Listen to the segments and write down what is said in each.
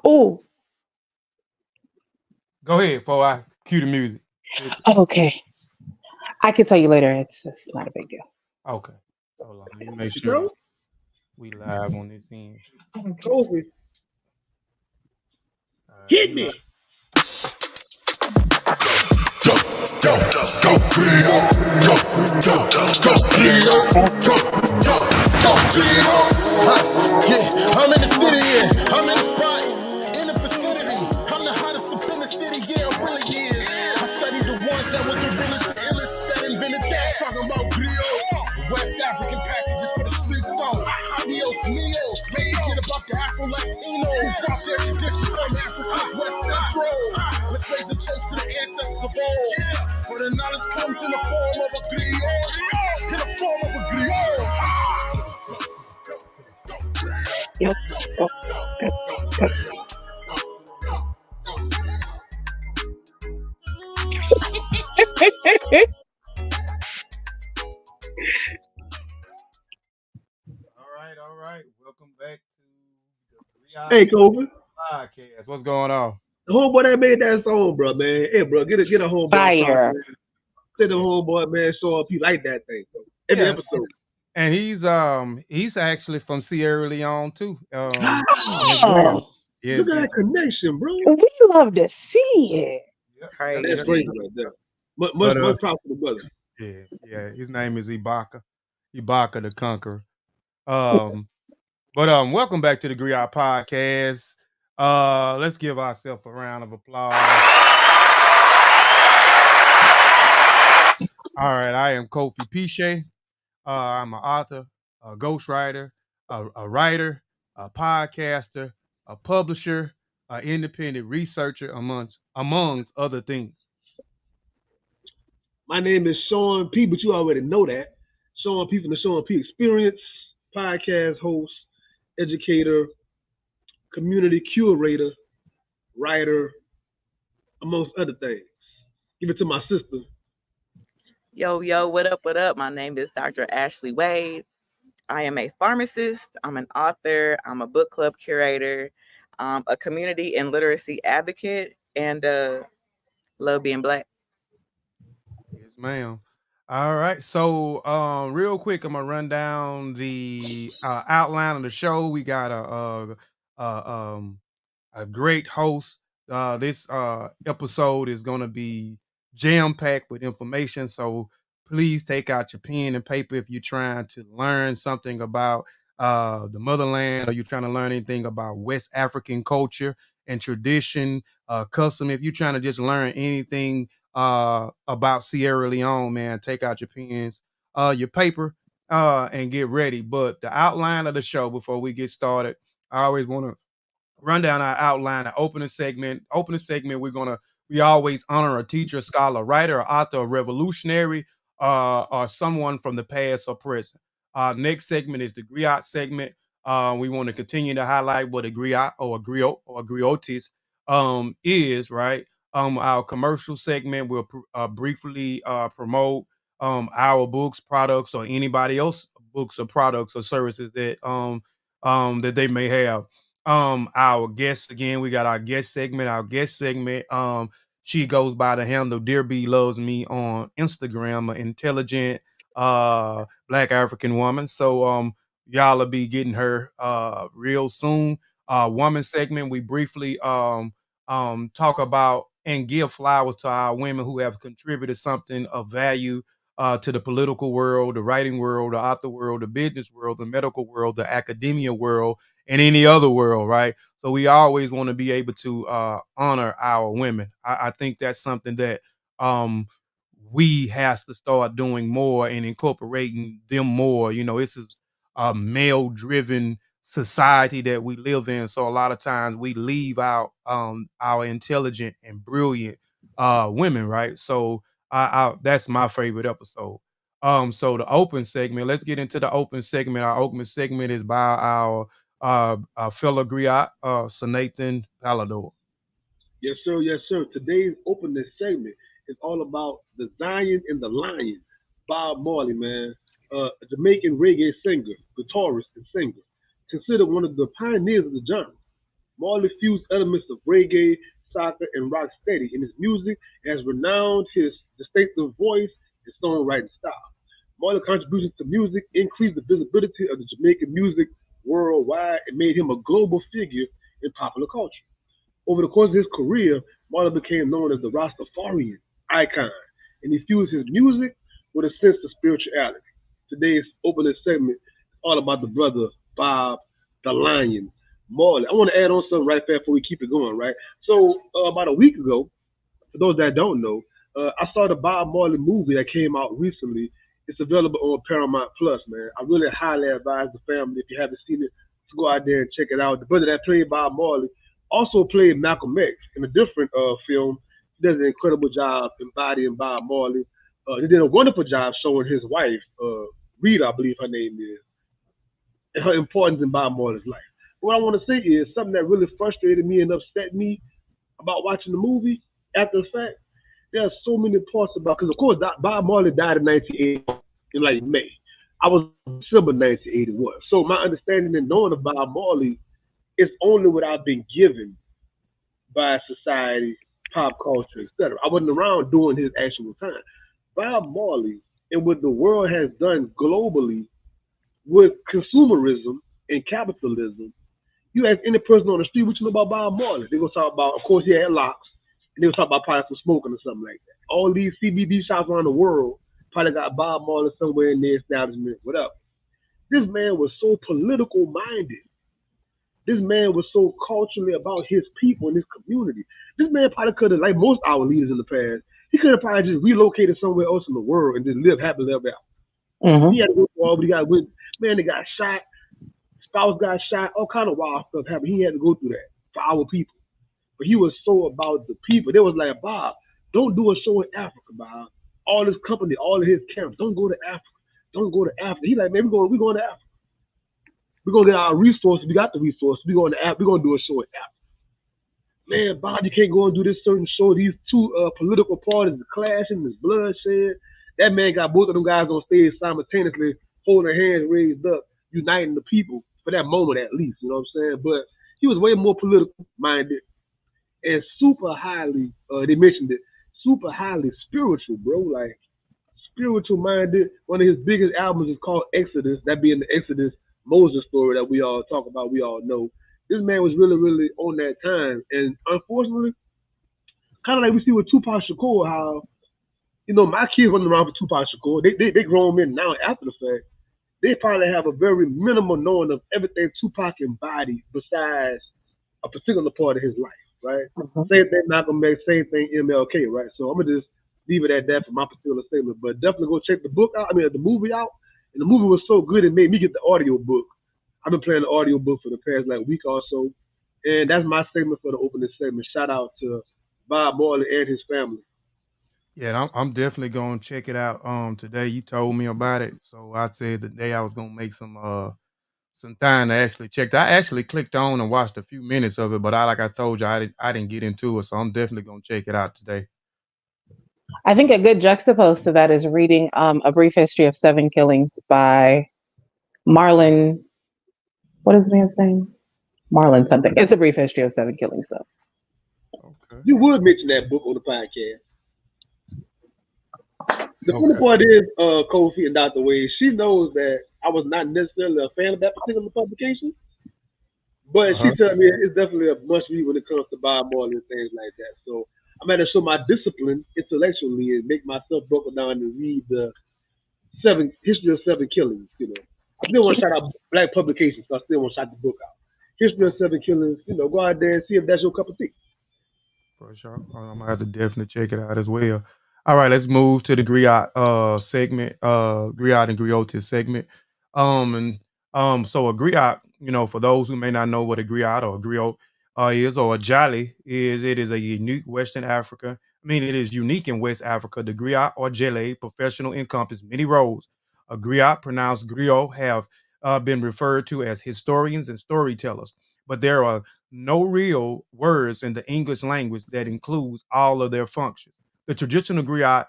Oh, Go ahead before I cue the music. okay. I can tell you later. It's not a big deal. Okay. Hold on. Let me make You sure know? we live on this end. Kofi, All right, hit we me. live. Go Griots, go Griots, go Griots. Yeah, I'm in the city, yeah, I'm in the spot, in the vicinity. I'm the hottest up in the city, yeah, it really is. I studied the ones that was the realest, the illest, that invented that. Talking about griots, West African passages for the streets, though. Adios mio, make it get about the Afro-Latinos. Drop their traditions from Africa's West Central. Let's raise a toast to the ancestors of old. For the knowledge comes in the form of a griot. In the form of a griot. Yep. Go, go, go. All right. Welcome back to the Griots Hey, Kofi. Podcast. What's going on? The homeboy that made that song, bro, man. Hey, bro, get a homeboy talk, Fire. man. Say the Yeah. homeboy, man, show up. He like that thing, bro. Every Yeah. episode. And he's actually from Sierra Leone too. As well. Oh, Look Yes, at yes. that connection, bro. we love to see it. Yep, Now, yep, that's yep. crazy Crazy. right there. Much, much, But much talk to the brother. yeah. His name is Ibaka. Ibaka the Conqueror. Um, but welcome back to the Griot Podcast. Let's give ourselves a round of applause. All right, I am Kofi Piesie. I'm an author, a ghostwriter, a writer, a podcaster, a publisher, an independent researcher, amongst other things. My name is Sean P, but you already know that. Sean P from the Sean P Experience, podcast host, educator, community curator, writer, amongst other things. Give it to my sister. Yo, what up, what up? My name is Dr. Ashley Wade. I am a pharmacist, I'm an author, I'm a book club curator, a community and literacy advocate, and love being black. Yes, ma'am. All right. So, real quick, I'm gonna run down the outline of the show. We got a great host. This episode is gonna be jam packed with information. So please take out your pen and paper if you're trying to learn something about the motherland, or you're trying to learn anything about West African culture and tradition, custom. If you're trying to just learn anything about Sierra Leone, man, take out your pens, your paper, and get ready. But the outline of the show before we get started, I always want to run down our outline, our opening segment. Opening segment, we always honor a teacher, scholar, writer, or author, or revolutionary, or someone from the past or present. Next segment is the griot segment. We want to continue to highlight what a griot or a griot or a griotis is, right? Our commercial segment will briefly promote our books, products, or anybody else books or products or services that they may have. Our guest again, we got our guest segment. Our guest segment, she goes by the handle Dear B Loves Me on Instagram, an intelligent black African woman. So y'all will be getting her real soon. Woman segment, we briefly talk about and give flowers to our women who have contributed something of value to the political world, the writing world, the author world, the business world, the medical world, the academia world, and any other world, right? So we always want to be able to honor our women. I think that's something that um, we has to start doing more and incorporating them more. You know, this is a male-driven society that we live in, so a lot of times we leave out our intelligent and brilliant women, right? So that's my favorite episode. So the open segment. Let's get into the open segment. Our open segment is by our fellow griot, Seanathan Palador. Yes, sir. Yes, sir. Today's opening segment is all about the Zion and the Lion. Bob Marley, man, a Jamaican reggae singer, guitarist, and singer, considered one of the pioneers of the genre. Marley fused elements of reggae, soccer, and rock steady in his music and has renowned his distinctive voice and songwriting style. Marley's contributions to music increased the visibility of the Jamaican music worldwide and made him a global figure in popular culture. Over the course of his career, Marley became known as the Rastafarian icon, and he fused his music with a sense of spirituality. Today's opening segment is all about the brother Bob the Lion Marley. I want to add on something right there before we keep it going, right? So about a week ago, for those that don't know, I saw the Bob Marley movie that came out recently. It's available on Paramount Plus, man. I really highly advise the family, if you haven't seen it, to go out there and check it out. The brother that played Bob Marley also played Malcolm X in a different film. He does an incredible job embodying Bob Marley. He did a wonderful job showing his wife, Rita, I believe her name is, and her importance in Bob Marley's life. What I want to say is something that really frustrated me and upset me about watching the movie after the fact. There are so many parts about, because of course Bob Marley died in 1980 in like May. I was December 1981. So my understanding and knowing of Bob Marley is only what I've been given by society, pop culture, etc. I wasn't around during his actual time. Bob Marley and what the world has done globally with consumerism and capitalism, you ask any person on the street what you know about Bob Marley, they're going to talk about, of course, he had locks, and they will talk about probably some smoking or something like that. All these CBD shops around the world probably got Bob Marley somewhere in their establishment, whatever. This man was so political minded. This man was so culturally about his people and his community. This man probably could have, like most of our leaders in the past, he could have probably just relocated somewhere else in the world and just live happily ever after. Mm-hmm. He had to go through all, but he got with, man, they got shot, spouse got shot, all kind of wild stuff happened. He had to go through that for our people. But he was so about the people. They was like, Bob, don't do a show in Africa, Bob. All this company, all of his camps, don't go to Africa. Don't go to Africa. He like, man, we're going to Africa. We're gonna get our resources. We got the resources. We're going to Africa. We're gonna do a show in Africa. Man, Bob, you can't go and do this certain show. These two political parties are clashing. There's bloodshed. That man got both of them guys on stage simultaneously, holding their hands raised up, uniting the people for that moment at least. You know what I'm saying? But he was way more political minded and super highly. They mentioned it. Super highly spiritual, bro. Like spiritual minded. One of his biggest albums is called Exodus. That being the Exodus Moses story that we all talk about, we all know. This man was really, really on that time. And unfortunately, kind of like we see with Tupac Shakur, how, you know, my kids running around for Tupac Shakur, they grown men now after the fact. They probably have a very minimal knowing of everything Tupac embodied besides a particular part of his life, right? Mm-hmm. Same thing Malcolm X, same thing MLK, right? So I'm going to just leave it at that for my particular statement. But definitely go check the movie out. And the movie was so good, it made me get the audio book. I've been playing the audio book for the past week or so. And that's my segment for the opening segment. Shout out to Bob Marley and his family. Yeah, I'm definitely gonna check it out. Today you told me about it, so I said today I was gonna make some time to actually check. I actually clicked on and watched a few minutes of it, but like I told you, I didn't get into it, so I'm definitely gonna check it out today. I think a good juxtapose to that is reading A Brief History of Seven Killings by Marlon. What is the man's name? Marlon something. It's A Brief History of Seven Killings, though. Okay. You would mention that book on the podcast. The funny part is, Kofi and Dr. Wade, she knows that I was not necessarily a fan of that particular publication, but she told me it's definitely a must read when it comes to Bob Marley and things like that. So I'm going to show my discipline intellectually and make myself buckle down and read the History of Seven Killings. You know, I still want to shout out Black publications, so I still want to shout the book out. History of Seven Killings. You know, go out there and see if that's your cup of tea. For sure, I'm gonna have to definitely check it out as well. All right, let's move to the Griot segment, Griot and Griots segment. So a Griot, you know, for those who may not know what a Griot or a Griot is, or a Jali is, it is a unique Western Africa. It is unique in West Africa. The Griot or Jali professional encompass many roles. A Griot, pronounced Griot, have been referred to as historians and storytellers, but there are no real words in the English language that includes all of their functions. The traditional Griot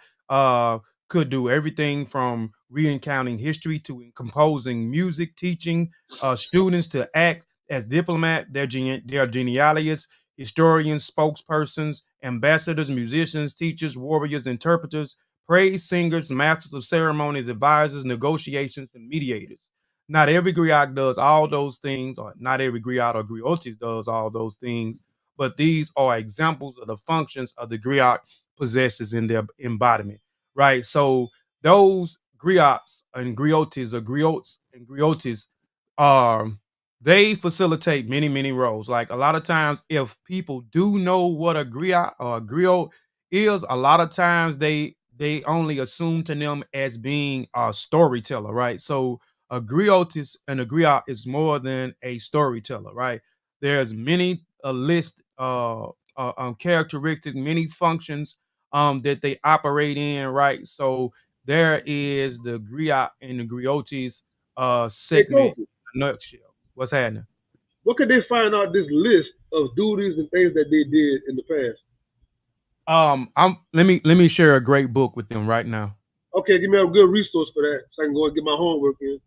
could do everything from recounting history to composing music, teaching students to act as diplomat, their genealogists, historians, spokespersons, ambassadors, musicians, teachers, warriors, interpreters, praise singers, masters of ceremonies, advisors, negotiations, and mediators. Not every griot does all those things, or not every griot or griotis does all those things, but these are examples of the functions of the griot possesses in their embodiment, right? So those griots and griotis or griots and griotis they facilitate many roles. Like a lot of times, if people do know what a griot or a griot is, a lot of times they only assume to them as being a storyteller, right? So a griotis and a griot is more than a storyteller, right? There's many list characteristics, many functions that they operate in, right? So there is the griot and the griotis segment in a nutshell. What's happening? What could they find out this list of duties and things that they did in the past? Let me share a great book with them right now. Okay, give me a good resource for that so I can go and get my homework in.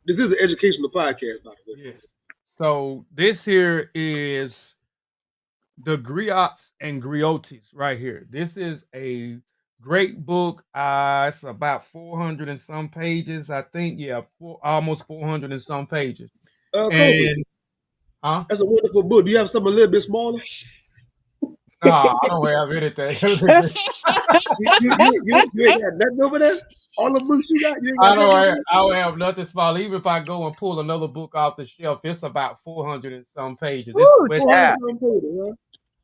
This is an educational podcast, by the way. Yes. So this here is the Griots and Griotis right here. This is a great book. It's about 400 and some pages, I think. Yeah, almost 400 and some pages. And that's a wonderful book. Do you have something a little bit smaller? No, I don't have anything. you ain't got nothing over there? All the books you got? I don't have nothing small. Even if I go and pull another book off the shelf, it's about 400 and some pages. Ooh,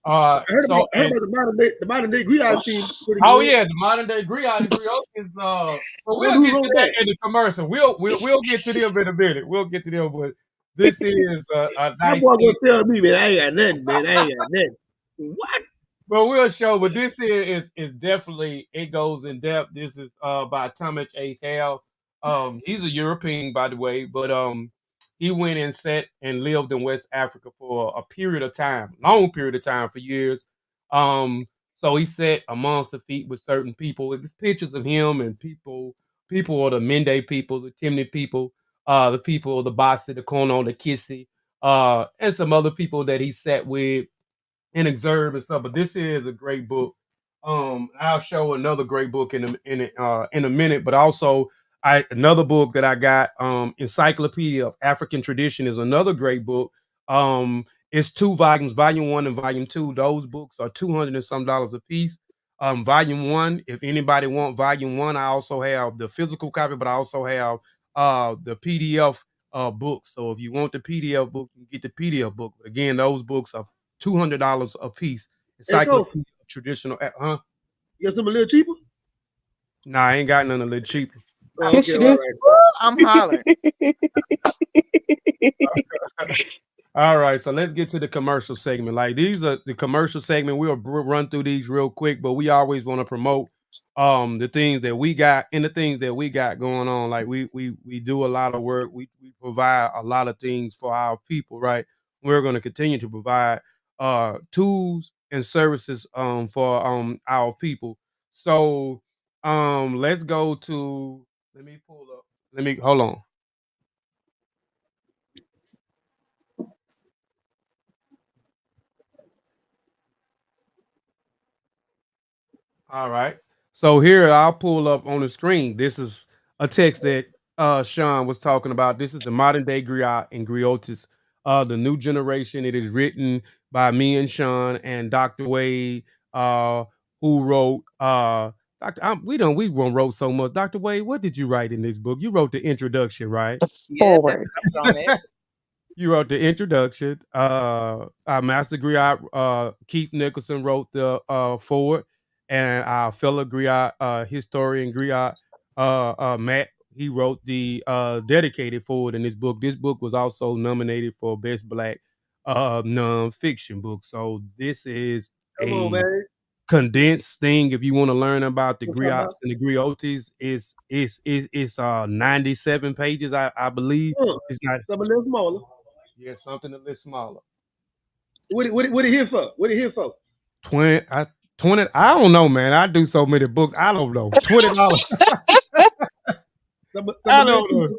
I heard about the modern day griot team. Oh yeah, the modern day griot and griot is but we'll get to that in the commercial. We'll get to them in a minute. We'll get to them, but this is a nice. My boy gonna tell me, man, I ain't got nothing, man. I ain't got nothing. What? But we'll show. But this is definitely, it goes in depth. This is by Thomas H. Hale. He's a European, by the way, but he went and sat and lived in West Africa for a period of time, long period of time, for years. So he sat amongst the feet with certain people. It's pictures of him and people are the Mende people, the Timni people, the people of the Basi, the Kono, the Kisi, and some other people that he sat with and observe and stuff. But this is a great book. I'll show another great book in a minute, but also another book that I got, Encyclopedia of African Tradition, is another great book. It's 2 volumes, volume 1 and volume 2. Those books are $200 and some a piece. Volume 1, if anybody want volume 1, I also have the physical copy, but I also have the PDF book. So if you want the PDF book, you can get the PDF book. But again, those books are $200 a piece. Encyclopedia of Traditional, huh? You got something a little cheaper? Nah, I ain't got none a little cheaper. Okay, all right. I'm hollering. All right, so let's get to the commercial segment. Like, these are the commercial segment. We'll run through these real quick, but we always want to promote the things that we got and the things that we got going on. Like, we do a lot of work. We provide a lot of things for our people, right? We're going to continue to provide tools and services for our people. So let's go to, hold on. All right. So here I'll pull up on the screen. This is a text that Sean was talking about. This is the modern day griot and griotis, the new generation. It is written by me and Sean and Dr. Wade, who wrote we wrote so much. Dr. Wade, what did you write in this book? You wrote the introduction, right? Yeah, that's on it. You wrote the introduction. Our master griot, Keith Nicholson, wrote the foreword, and our fellow griot, historian griot, Matt, he wrote the dedicated foreword in this book. This book was also nominated for Best Black nonfiction book. So this is condensed thing. If you want to learn about the griots and the griotis, it's 97 pages, I believe. It's not something a little smaller. Yeah, something a little smaller. What it here for? What it here for? 20. I don't know, man. I do so many books. I don't know. $20. I don't know.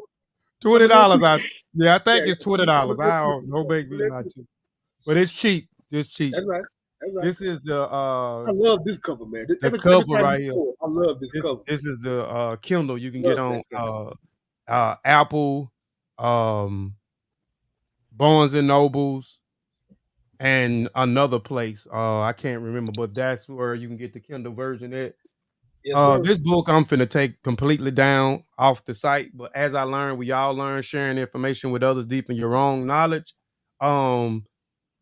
$20. I think Yeah, it's $20. I'm I don't no make me not to. But it's cheap. It's cheap. That's right. That's right. This is I love this cover, man. the Every cover time right you here. pull, I love this cover. This is the Kindle you can Love get on that cover. Apple, Barnes and Nobles, and another place. I can't remember, but that's where you can get the Kindle version at. Yes, sir. This book I'm finna take completely down off the site, but as I learn, we all learn, sharing information with others, deepen your own knowledge.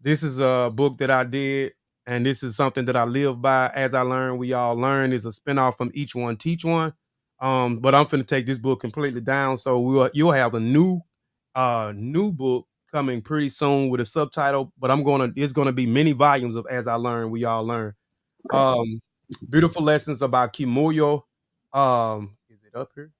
This is a book that I did, and this is something that I live by. As I learn, we all learn is a spinoff from Each One Teach One. But I'm finna take this book completely down, so you'll have a new book coming pretty soon with a subtitle. But it's gonna be many volumes of As I Learn, We All Learn. Beautiful lessons about Kimoyo. Is it up here?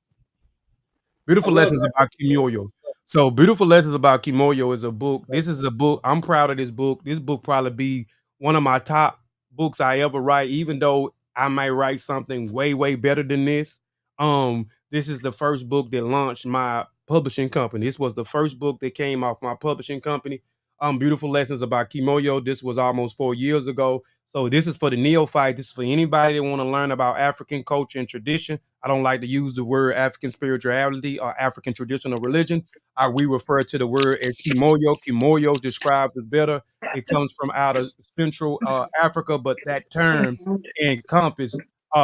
Beautiful Lessons about Kimoyo. So, Beautiful Lessons about Kimoyo is a book. This is a book. I'm proud of this book. This book probably be one of my top books I ever write, even though I might write something way, way better than this. This is the first book that launched my publishing company. This was the first book that came off my publishing company. Beautiful Lessons about Kimoyo. This was almost 4 years ago. So this is for the neophyte. This is for anybody that want to learn about African culture and tradition. I don't like to use the word African spirituality or African traditional religion. We refer to the word as Kimoyo. Kimoyo describes it better. It comes from out of Central Africa, but that term encompasses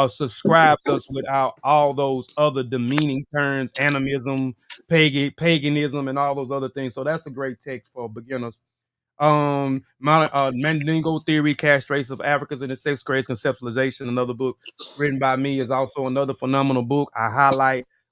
subscribes us without all those other demeaning terms, animism, paganism, and all those other things. So that's a great text for beginners. Mandingo Theory, Caste Race of Africans in the Sixth Grade Conceptualization, another book written by me, is also another phenomenal book.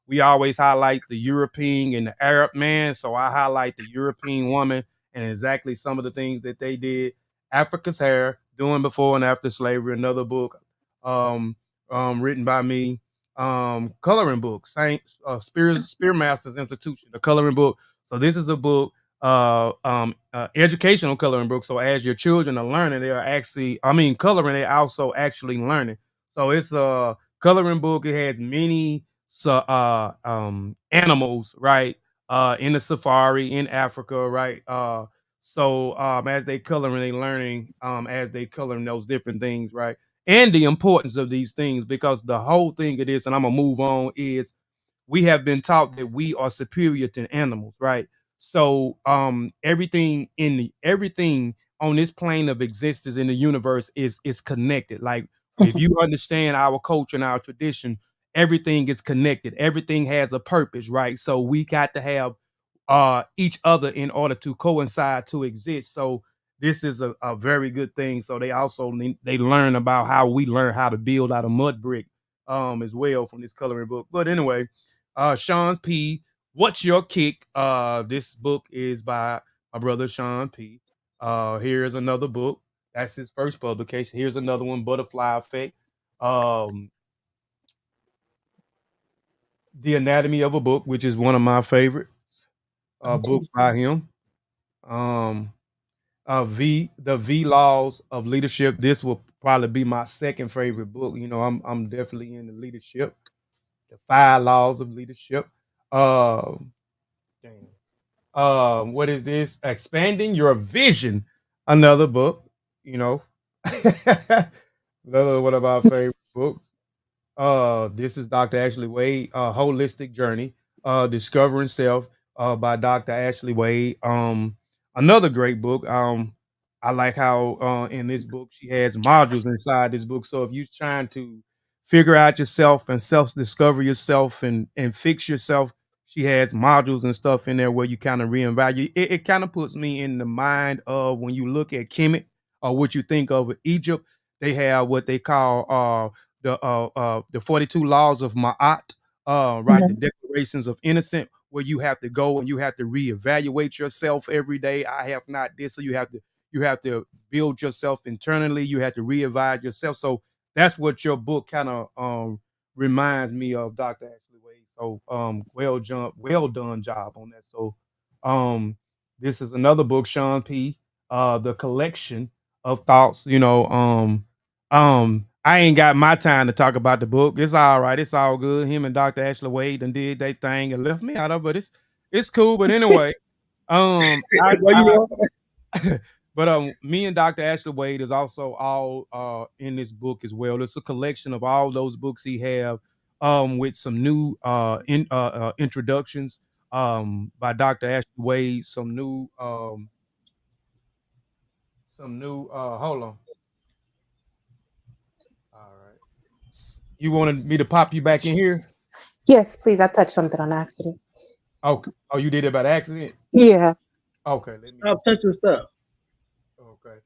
We always highlight the European and the Arab man, so I highlight the European woman and exactly some of the things that they did. Africa's Hair, Doing Before and After Slavery, another book written by me. Coloring book, Saints, Spearmasters Institution, the coloring book. So this is a book educational coloring book. So as your children are learning, they are coloring, they're also actually learning. So it's a coloring book. It has many animals, right? In the safari in Africa, right? As they coloring, they learning as they coloring those different things, right? And the importance of these things, because the whole thing of this, and I'm gonna move on, is we have been taught that we are superior to animals, right? So everything on this plane of existence in the universe is connected. Like if you understand our culture and our tradition, everything is connected. Everything has a purpose, right? So we got to have each other in order to coincide to exist. So this is a very good thing. So they learn about how we learn how to build out a mud brick as well from this coloring book. But anyway, Sean P. What's Your Kick? This book is by my brother Sean P. Here's another book. That's his first publication. Here's another one, Butterfly Effect. The Anatomy of a Book, which is one of my favorite books by him. The V Laws of Leadership. This will probably be my second favorite book. You know, I'm definitely into leadership. The 5 Laws of Leadership. What is this? Expanding Your Vision. Another book. You know, another one of our favorite books. This is Dr. Ashley Wade, Holistic Journey, Discovering Self, by Dr. Ashley Wade. Another great book. I like how in this book she has modules inside this book. So if you're trying to figure out yourself and self-discover yourself and fix yourself, she has modules and stuff in there where you kind of reevaluate. It kind of puts me in the mind of when you look at Kemet or what you think of Egypt. They have what they call the 42 laws of Ma'at, right? The declarations of innocent, where you have to go and you have to reevaluate yourself every day. I have not this, so you have to build yourself internally. You have to reevaluate yourself. So that's what your book kind of reminds me of, Dr. Ashley Wade. So well done job on that. So this is another book, Sean P. The Collection of Thoughts. I ain't got my time to talk about the book. It's all right. It's all good. Him and Dr. Ashley Wade and did they thing and left me out of it. But It's cool, but anyway, I Why you know? but me and Dr. Ashley Wade is also all in this book as well. It's a collection of all those books he have, with some new introductions by Dr. Ashley Wade, some new hold on. All right. You wanted me to pop you back in here? Yes, please. I touched something on accident. Okay. Oh, you did it by accident? Yeah. Okay, let me Stop touching stuff. Okay.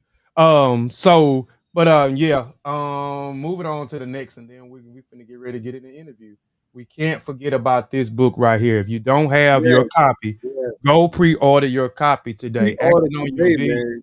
So, but yeah. Moving on to the next, and then we finna get ready to get in the interview. We can't forget about this book right here. If you don't have Yeah, your copy, yeah. go pre-order your copy today. Order Action on your today, vision. man.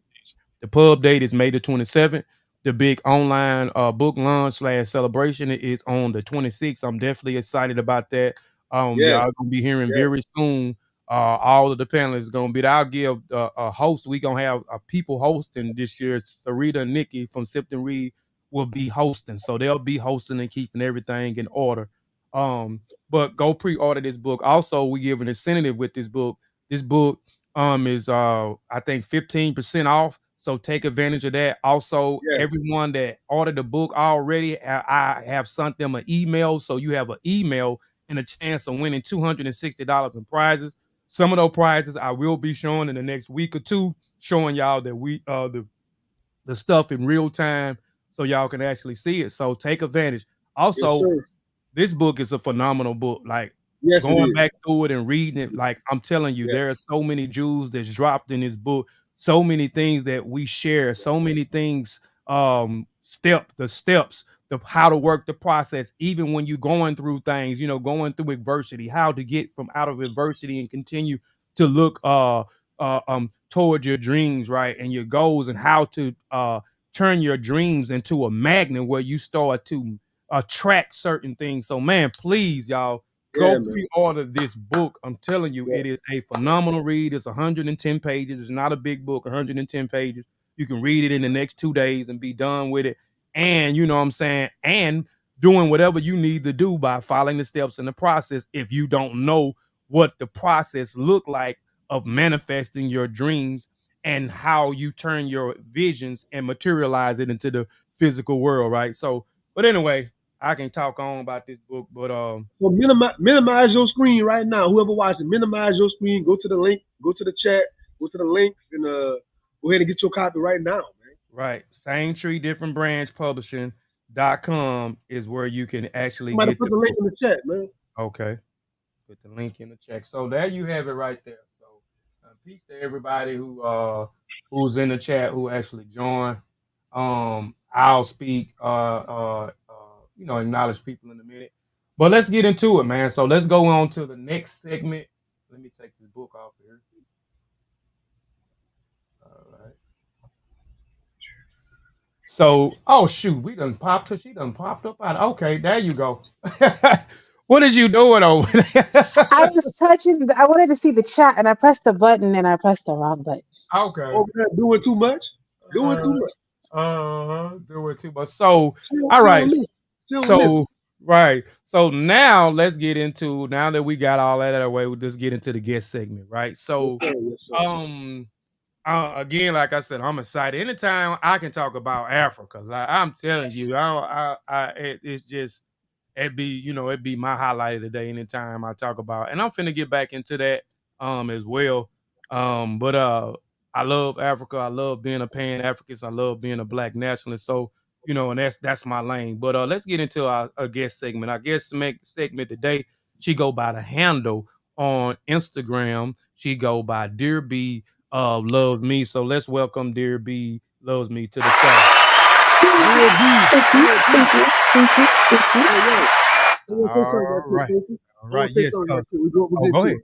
The pub date is May the 27th. The big online book launch / celebration is on the 26th. I'm definitely excited about that. Yeah, Y'all gonna be hearing yeah, very soon. All of the panelists gonna be there. I'll give a host. We gonna have people hosting this year. Sarita and Nikki from Sipton Reed will be hosting, so they'll be hosting and keeping everything in order. Um, but go pre-order this book. Also, we give an incentive with this book. This book is I think 15% off. So take advantage of that. Also, yeah. everyone that ordered the book already, I have sent them an email. So you have an email and a chance of winning $260 in prizes. Some of those prizes I will be showing in the next week or two, showing y'all that the stuff in real time so y'all can actually see it. So take advantage. Yes, Also, sir. this book is a phenomenal book. Like Yes, it going is. back through it and reading it, like I'm telling you, Yeah, there are so many jewels that's dropped in this book, so many things that we share, so many things, the steps, the how to work the process, even when you're going through things, going through adversity, how to get from out of adversity and continue to look toward your dreams, right? And your goals, and how to turn your dreams into a magnet where you start to attract certain things. So, man, please, y'all, yeah, go man. pre-order this book. I'm telling you, Yeah, it is a phenomenal read. It's 110 pages. It's not a big book, 110 pages. You can read it in the next 2 days and be done with it. And you know what I'm saying? And doing whatever you need to do by following the steps in the process if you don't know what the process look like of manifesting your dreams and how you turn your visions and materialize it into the physical world, right? So, but anyway, I can talk on about this book, but So minimize your screen right now. Whoever watching, minimize your screen. Go to the link. Go to the chat. Go to the links and go ahead and get your copy right now, man. right, Same Tree Different Branch Publishing.com is where you can actually Somebody get put the the link book. in the chat, man. Okay, put the link in the check. So there you have it right there. So peace to everybody who's in the chat who actually joined. I'll speak acknowledge people in a minute. But let's get into it, man. So let's go on to the next segment. Let me take this book off here. All right. So, oh shoot, we done popped her. She done popped up out. Okay, there you go. What is you doing over there? I was touching. I wanted to see the chat, and I pressed the button, and I pressed the wrong button. Okay. Over there doing too much. Doing too much. Doing too much. So, Chill, all right. chill, So, right. So now let's get into, now that we got all that out of the way, we'll just get into the guest segment, right? So, yes, sir. again, like I said, I'm excited. Anytime I can talk about Africa, like I'm telling you, it's just it'd be my highlight of the day. Anytime I talk about, and I'm finna get back into that as well. But I love Africa. I love being a Pan Africanist. I love being a Black nationalist. So and that's my lane. But let's get into our guest segment. Our guest segment today, she go by the handle on Instagram. She go by Dear B Loves Me. So let's welcome Dear B Loves Me to the show. Dear B. All right. Yes. Go ahead.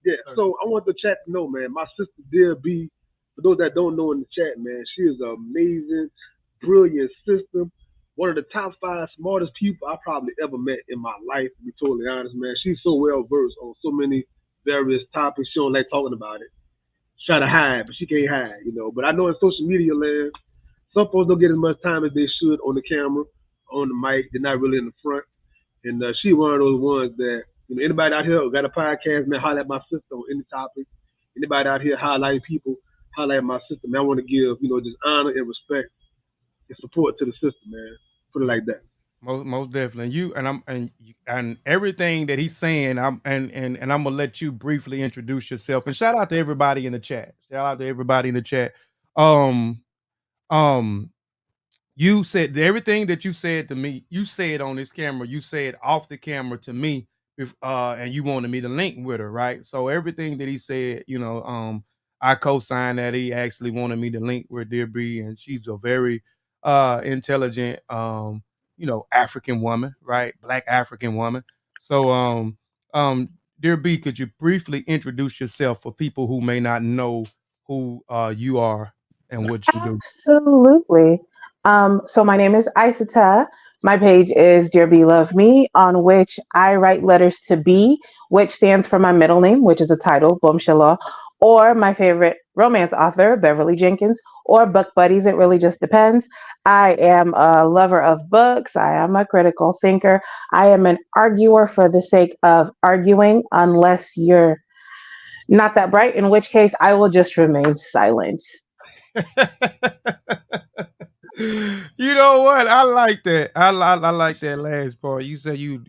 Yeah, so I want the chat to know, man. My sister, Dear B, for those that don't know in the chat, man, she is an amazing, brilliant sister. One of the top 5 smartest people I probably ever met in my life, to be totally honest, man. She's so well versed on so many various topics. She don't like talking about it. She try to hide, but she can't hide, But I know in social media land, some folks don't get as much time as they should on the camera, on the mic. They're not really in the front. And she one of those ones that Anybody out here who got a podcast, man, holler at my sister on any topic. Anybody out here highlighting people, holler at my sister, man. I want to give, just honor and respect and support to the sister, man. Put it like that. Most definitely. And everything that he's saying, I'm gonna let you briefly introduce yourself and shout out to everybody in the chat. Shout out to everybody in the chat. Um, um, you said everything that you said to me, you said on this camera, you said off the camera to me, and you wanted me to link with her, right? So everything that he said, I co-signed that. He actually wanted me to link with Dear B, and she's a very intelligent African woman, right? Black African woman. So Dear B, could you briefly introduce yourself for people who may not know who you are and what you do? Absolutely. So my name is Isata. My page is Dear B Love Me, on which I write letters to B, which stands for my middle name, which is a title, Bomshala, or my favorite romance author, Beverly Jenkins, or book buddies. It really just depends. I am a lover of books. I am a critical thinker. I am an arguer for the sake of arguing, unless you're not that bright, in which case I will just remain silent. You know what? I like that. I like that last part. You said you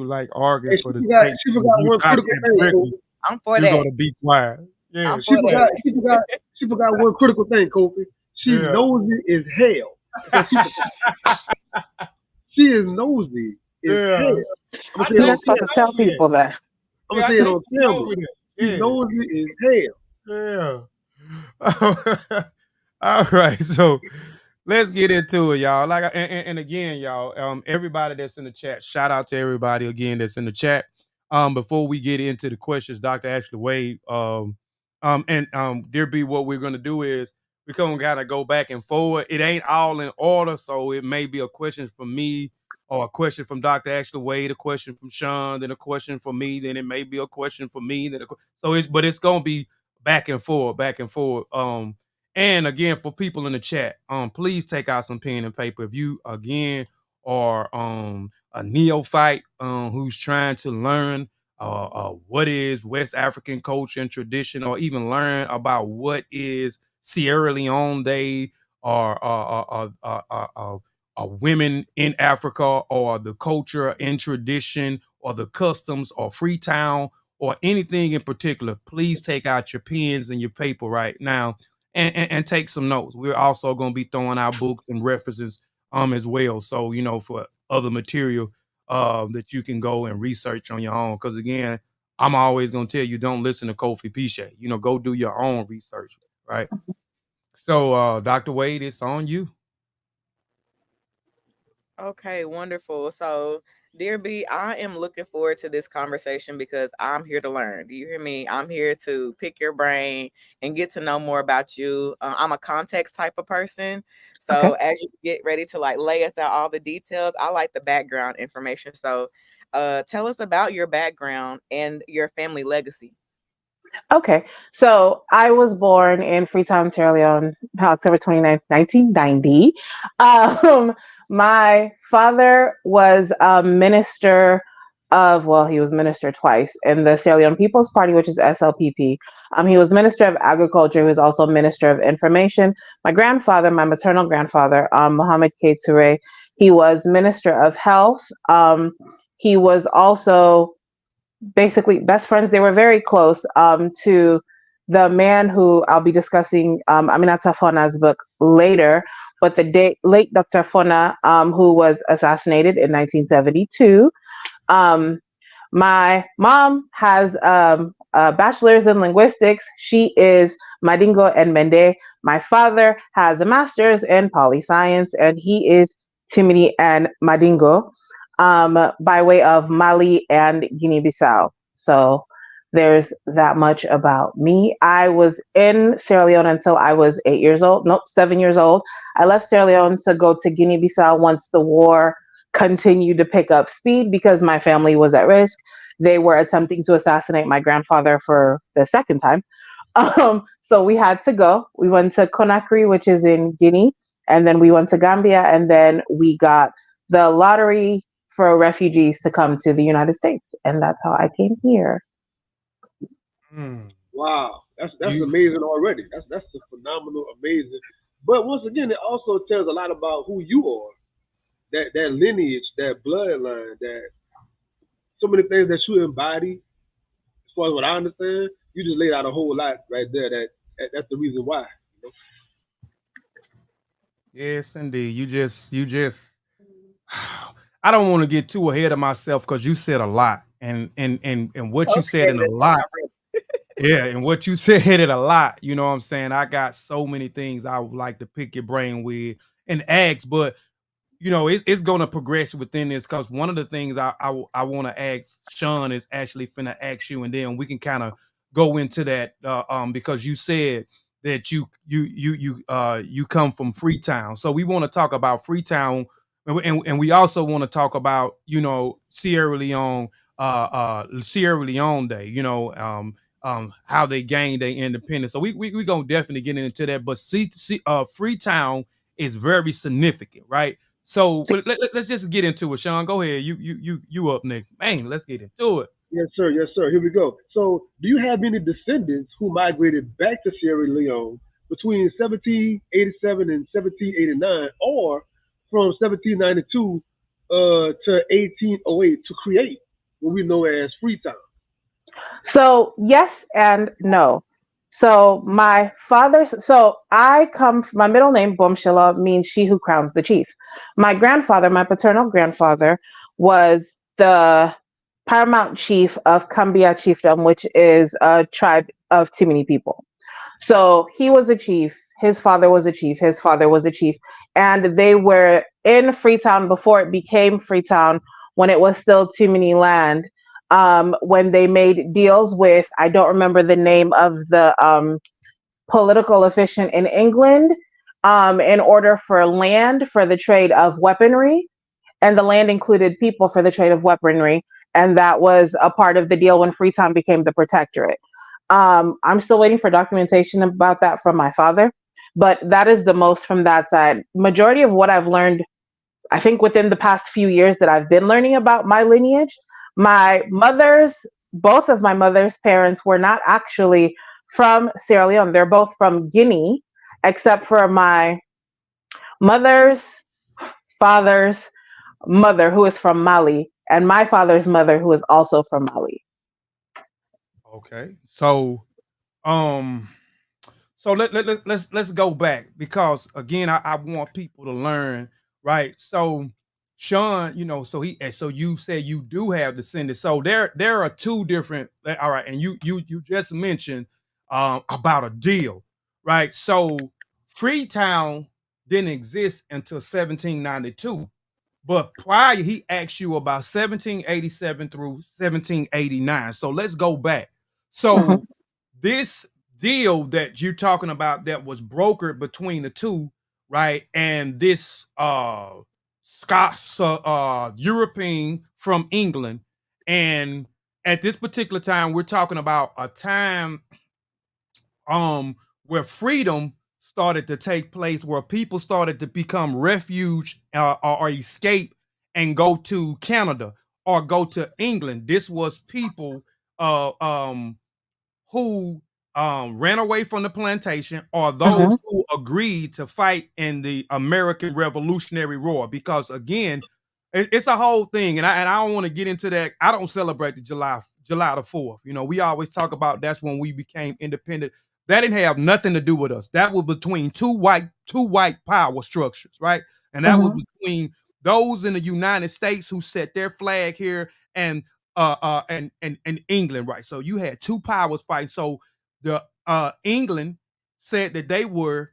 like arguing Hey, for the she state. forgot You one not critical thing, correctly. Kofi. I'm for You're that. gonna be quiet. Yeah, I'm She for forgot, that. she forgot, she forgot one critical thing, Kofi. She's yeah. nosy as hell. That's what she is nosy as Yeah. hell. I'm I gonna say it You're think on not she supposed to camera. tell know that. people that. I'm Yeah, gonna I say it think on she know camera. that. She's Yeah. nosy as hell. Yeah. All right. So let's get into it, y'all. And again, y'all, everybody that's in the chat, shout out to everybody again that's in the chat. Before we get into the questions, Dr. Ashley Wade, Dear B, what we're gonna do is we're gonna gotta go back and forward. It ain't all in order, so it may be a question from me or a question from Dr. Ashley Wade, a question from Sean, then a question from me, then it may be a question from me, but it's gonna be back and forth, back and forth. And again, for people in the chat, please take out some pen and paper. If you again are a neophyte who's trying to learn what is West African culture and tradition, or even learn about what is Sierra Leone Day or women in Africa, or the culture and tradition, or the customs, or Freetown, or anything in particular, please take out your pens and your paper right now and take some notes. We're also going to be throwing out books and references as well. So, for other material that you can go and research on your own. Because again, I'm always going to tell you, don't listen to Kofi Piesie. Go do your own research, right? So, Dr. Wade, it's on you. Okay, wonderful. So, dear B, I am looking forward to this conversation because I'm here to learn. Do you hear me? I'm here to pick your brain and get to know more about you. I'm a context type of person. So, Okay. as you get ready to lay us out all the details, I like the background information. So, tell us about your background and your family legacy. Okay. So I was born in Freetown, Sierra Leone, October 29th, 1990. Um, my father was a minister he was minister twice in the Sierra Leone People's Party, which is SLPP. He was minister of agriculture. He was also minister of information. My grandfather, my maternal grandfather, Mohammed K. Toure, he was minister of health. He was also basically best friends. They were very close to the man who I'll be discussing, Aminata Fona's book later, but late Dr. Fona, who was assassinated in 1972. Um, my mom has a bachelor's in linguistics. She is Madingo and Mende. My father has a master's in poli science, and he is Timini and Madingo, by way of Mali and Guinea-Bissau. So there's that much about me. I was in Sierra Leone until I was 8 years old. Nope, 7 years old. I left Sierra Leone to go to Guinea-Bissau once the war continued to pick up speed because my family was at risk. They were attempting to assassinate my grandfather for the second time. So we had to go. We went to Conakry, which is in Guinea, and then we went to Gambia, and then we got the lottery for refugees to come to the United States, and that's how I came here. Mm. Wow, that's You amazing already. That's a phenomenal, amazing. But once again, it also tells a lot about who you are. That lineage, that bloodline, that so many things that you embody. As far as what I understand, you just laid out a whole lot right there. That's the reason why. You know? yes, indeed. You just I don't want to get too ahead of myself because you said a lot. And what you said Okay, in a listen, lot, I'm ready. yeah, and what you said it a lot, you know what I'm saying? I got so many things I would like to pick your brain with and ask, but it's going to progress within this because one of the things I want to ask Sean is actually finna ask you, and then we can kind of go into that because you said that you come from Freetown, so we want to talk about Freetown, and we also want to talk about Sierra Leone Day, how they gained their independence. So we gonna definitely get into that, but Freetown is very significant, right? So let's just get into it, Sean. Go ahead. You up next, man. Let's get into it. Yes, sir. Yes, sir. Here we go. So, do you have any descendants who migrated back to Sierra Leone between 1787 and 1789, or from 1792 to 1808 to create what we know as Freetown? So yes and no. So my middle name Bomshila means she who crowns the chief. My grandfather, my paternal grandfather, was the paramount chief of Kambia chiefdom, which is a tribe of Timini people. So he was a chief. His father was a chief. His father was a chief. And they were in Freetown before it became Freetown, when it was still Timini land. When they made deals with, I don't remember the name of the political official in England, in order for land for the trade of weaponry. And the land included people for the trade of weaponry. And that was a part of the deal when Freetown became the protectorate. I'm still waiting for documentation about that from my father, but that is the most from that side. Majority of what I've learned, I think within the past few years that I've been learning about my lineage, my mother's, both of my mother's parents were not actually from Sierra Leone. They're both from Guinea, except for my mother's father's mother, who is from Mali, and my father's mother, who is also from Mali. Okay. Um, so let's go back because again, I want people to learn, right? So Sean, so you said you do have descendants. So there are two different. All right, and you just mentioned about a deal, right? So Freetown didn't exist until 1792. But prior, he asked you about 1787 through 1789. So let's go back. Mhm. So this deal that you're talking about that was brokered between the two, right? And this Scots European from England. And at this particular time, we're talking about a time where freedom started to take place, where people started to become refuge or escape and go to Canada or go to England. This was people uh, um, who ran away from the plantation or Mhm. those who agreed to fight in the American Revolutionary War. Because again, it's a whole thing, and I don't want to get into that. I don't celebrate the July the 4th. We always talk about that's when we became independent. That didn't have nothing to do with us. That was between two white power structures, right? And that was Mhm. between those in the United States who set their flag here and and England, right? So you had two powers fight. So the England said that they would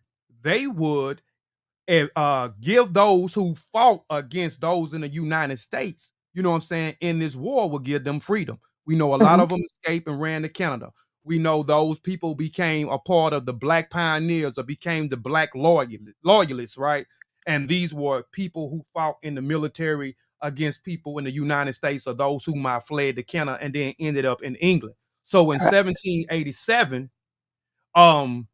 give those who fought against those in the United States, you know what I'm saying, in this war will give them freedom. We know a lot Mhm. of them escaped and ran to Canada. We know those people became a part of the Black Pioneers or became the Black loyalists, right? And these were people who fought in the military against people in the United States or those who might fled to Canada and then ended up in England. So in Correct. 1787, um,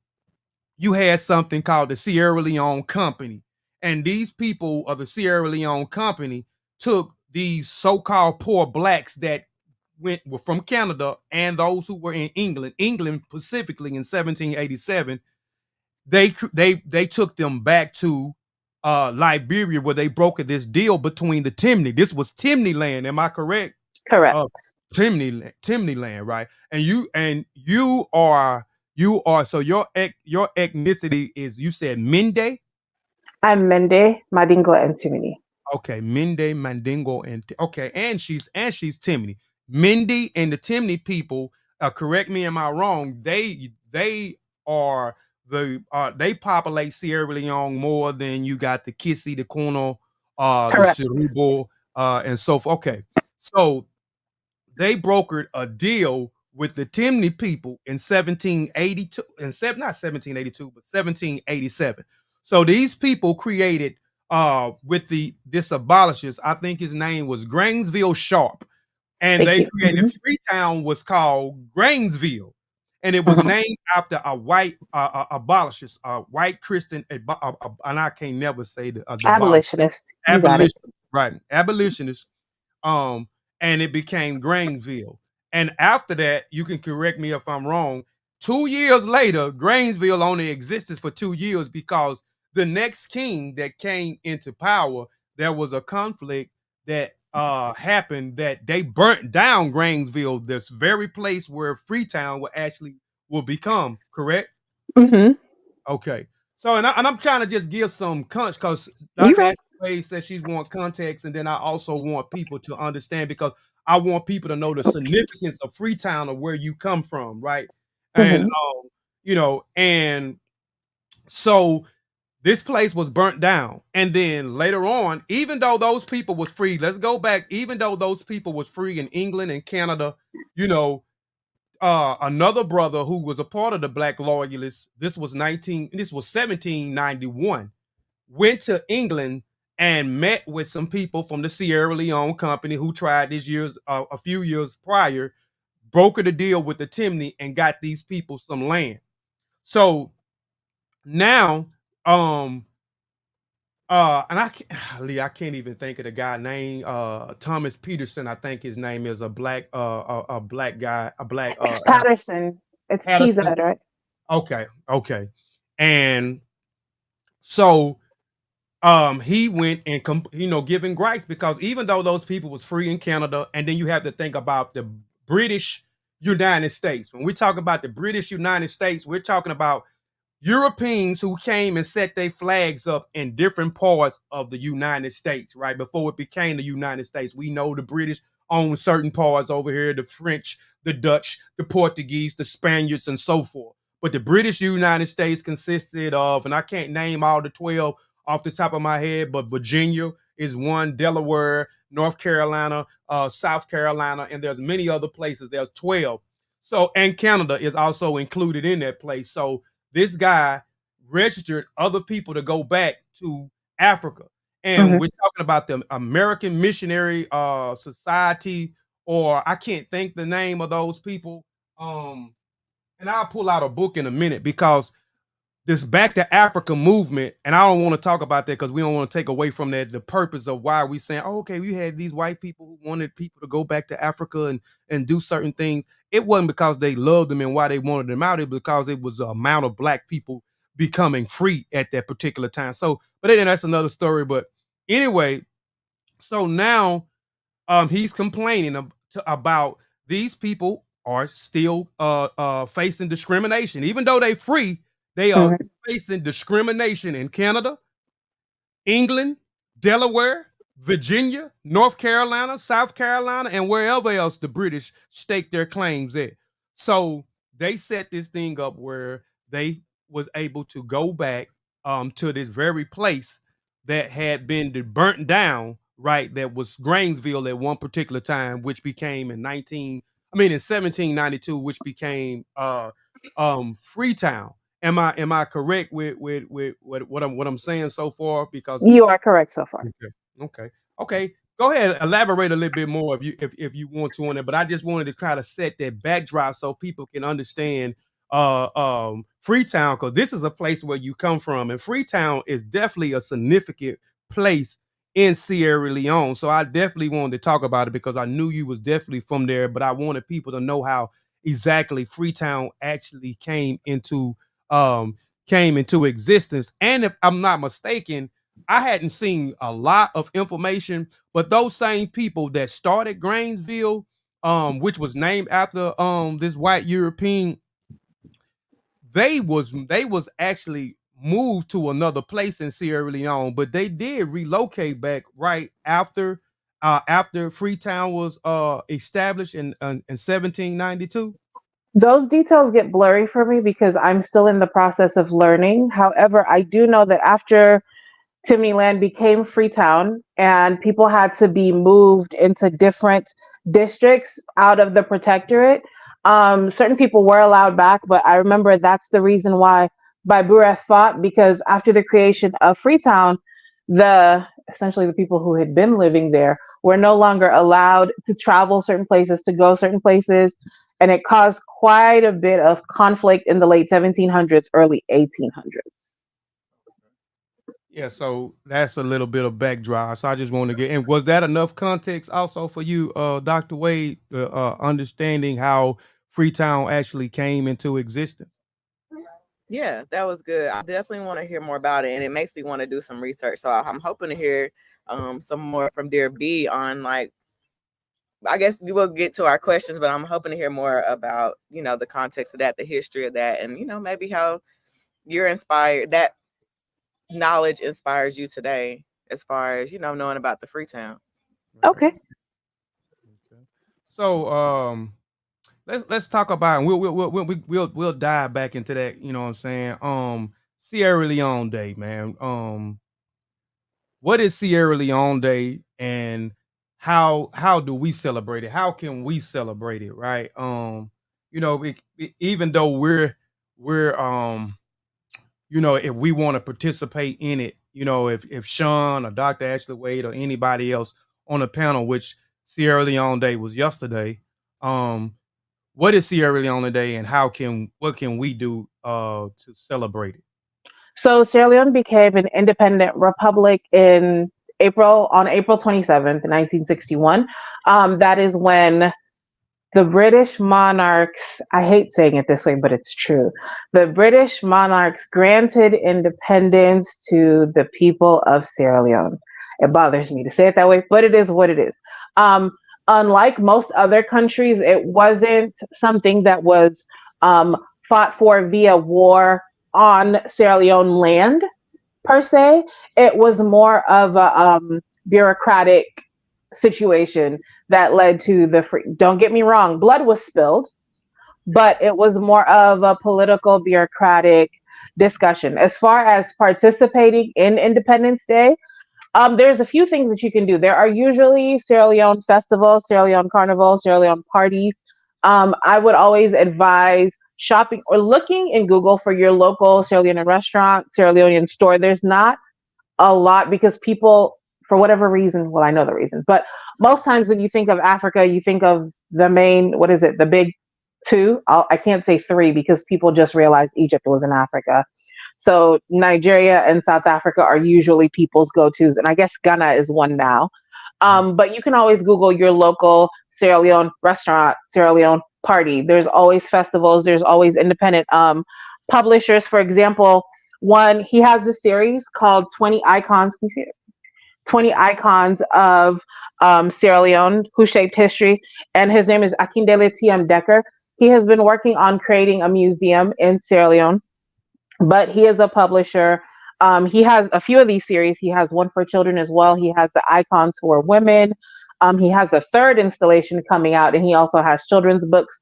you had something called the Sierra Leone Company. And these people of the Sierra Leone Company took these so-called poor blacks that were from Canada and those who were in England specifically in 1787, they took them back to Liberia, where they brokered this deal between the Timney. This was Timney land, am I correct? Correct. Timney land, right? And you are so your ethnicity is, you said Mende? I'm Mende, Madingo, and Timini. Okay, Mende, Mandingo, and okay, and she's Timney. Mindy and the Timney people, correct me, am I wrong? They are they populate Sierra Leone more than you got the Kissi, the Kuno, the Correct. Cerubo, and so forth. Okay, so they brokered a deal with the Timney people in 1782, not 1782, but 1787. So these people created with this abolishist, I think his name was Grainsville Sharp, and Thank they you. created Freetown was called Grainsville, and it was named after a white abolitionist, a white Christian, and I can't never say the Abolitionist. You got it. right? Abolitionist. And it became Grainsville. And after that, you can correct me if I'm wrong. 2 years later, Grainsville only existed for 2 years because the next king that came into power, there was a conflict that happened that they burnt down Grainsville, this very place where Freetown will become, correct? Mm-hmm. Okay. So, and I'm trying to just give some because Ashley says she want context, and then I also want people to understand, because I want people to know the significance of Freetown, of where you come from, right? And and so this place was burnt down, and then later on, even though those people was free, let's go back. Even though those people was free in England and Canada, another brother who was a part of the Black Loyalists, this was 1791, went to England and met with some people from the Sierra Leone company who tried this a few years prior, brokered a deal with the Timney and got these people some land. So now, and I can't even think of the guy name. Thomas Peterson, I think his name is, a black guy, It's Patterson. It's Patterson. Piesie, right? Okay. And so he went and giving gripes, because even though those people was free in Canada, and then you have to think about the British United States. When we talk about the British United States, we're talking about Europeans who came and set their flags up in different parts of the United States, right? Before it became the United States. We know the British owned certain parts over here, the French, the Dutch, the Portuguese, the Spaniards, and so forth. But the British United States consisted of, and I can't name all the 12 off the top of my head, but Virginia is one, Delaware, North Carolina, South Carolina, and there's many other places. There's 12. So, and Canada is also included in that place. So this guy registered other people to go back to Africa. And we're talking about the American Missionary Society, or I can't think the name of those people. And I'll pull out a book in a minute, because this Back to Africa movement, and I don't want to talk about that because we don't want to take away from that the purpose of why we saying, okay, we had these white people who wanted people to go back to Africa and do certain things. It wasn't because they loved them and why they wanted them out. It was because it was the amount of black people becoming free at that particular time. So, but then that's another story. But anyway, so now he's complaining about these people are still facing discrimination. Even though they're free, they are facing discrimination in Canada, England, Delaware, Virginia, North Carolina, South Carolina, and wherever else the British stake their claims at. So they set this thing up where they was able to go back to this very place that had been burnt down, right? That was Grainsville at one particular time, which became in 1792, which became Freetown. Am I correct with what I'm saying so far? Because you are correct so far. Okay. Go ahead, elaborate a little bit more if you want to on it. But I just wanted to try to set that backdrop so people can understand Freetown, because this is a place where you come from, and Freetown is definitely a significant place in Sierra Leone. So I definitely wanted to talk about it because I knew you was definitely from there, but I wanted people to know how exactly Freetown actually um came into existence. And if I'm not mistaken, I hadn't seen a lot of information, but those same people that started Grainsville, which was named after this white European, they was actually moved to another place in Sierra Leone, but they did relocate back right after Freetown was established in 1792. Those details get blurry for me because I'm still in the process of learning. However, I do know that after Timmy Land became Freetown, and people had to be moved into different districts out of the protectorate. Certain people were allowed back, but I remember that's the reason why Baibura fought, because after the creation of Freetown, the essentially the people who had been living there were no longer allowed to travel certain places, to go certain places, and it caused quite a bit of conflict in the late 1700s, early 1800s. Yeah, so that's a little bit of backdrop. So I just want to get, and was that enough context also for you, Dr. Wade, understanding how Freetown actually came into existence? Yeah, that was good. I definitely want to hear more about it, and it makes me want to do some research. So I'm hoping to hear some more from Dear B on, like, I guess we will get to our questions, but I'm hoping to hear more about, the context of that, the history of that, and maybe how you're inspired, that knowledge inspires you today as far as knowing about the Freetown. Okay. Okay. So let's talk about, and we'll dive back into that. You know what I'm saying? Sierra Leone Day, man. What is Sierra Leone Day, and how do we celebrate it? How can we celebrate it? Right? Even though we're if we want to participate in it, if Sean or Dr. Ashley Wade or anybody else on the panel, which Sierra Leone Day was yesterday, what is Sierra Leone Day, and what can we do to celebrate it? So Sierra Leone became an independent republic on April 27th, 1961. That is when the British monarchs, I hate saying it this way, but it's true. The British monarchs granted independence to the people of Sierra Leone. It bothers me to say it that way, but it is what it is. Um, Unlike most other countries, it wasn't something that was fought for via war on Sierra Leone land per se. It was more of a bureaucratic situation that led to the free. Don't get me wrong, blood was spilled, but it was more of a political bureaucratic discussion. As far as participating in Independence Day, there's a few things that you can do. There are usually Sierra Leone festivals, Sierra Leone carnival, Sierra Leone parties. I would always advise shopping or looking in Google for your local Sierra Leone restaurant, Sierra Leonean store. There's not a lot because people, for whatever reason, well, I know the reason, but most times when you think of Africa, you think of the main, what is it, the big two? I can't say three because people just realized Egypt was in Africa. So Nigeria and South Africa are usually people's go-tos, and I guess Ghana is one now. But you can always Google your local Sierra Leone restaurant, Sierra Leone party. There's always festivals. There's always independent publishers. For example, he has a series called 20 Icons. Can you see it? 20 Icons of Sierra Leone who shaped history, and his name is Akindele T.M. Decker. He has been working on creating a museum in Sierra Leone, but he is a publisher. He has a few of these series. He has one for children as well. He has the Icons who are women. He has a third installation coming out, and he also has children's books.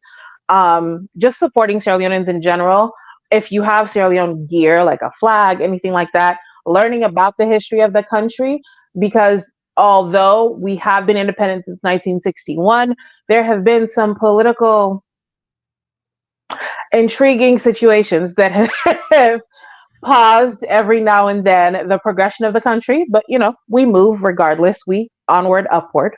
Just supporting Sierra Leoneans in general. If you have Sierra Leone gear, like a flag, anything like that, learning about the history of the country, because although we have been independent since 1961, there have been some political intriguing situations that have paused every now and then the progression of the country. But we move regardless. We onward, upward.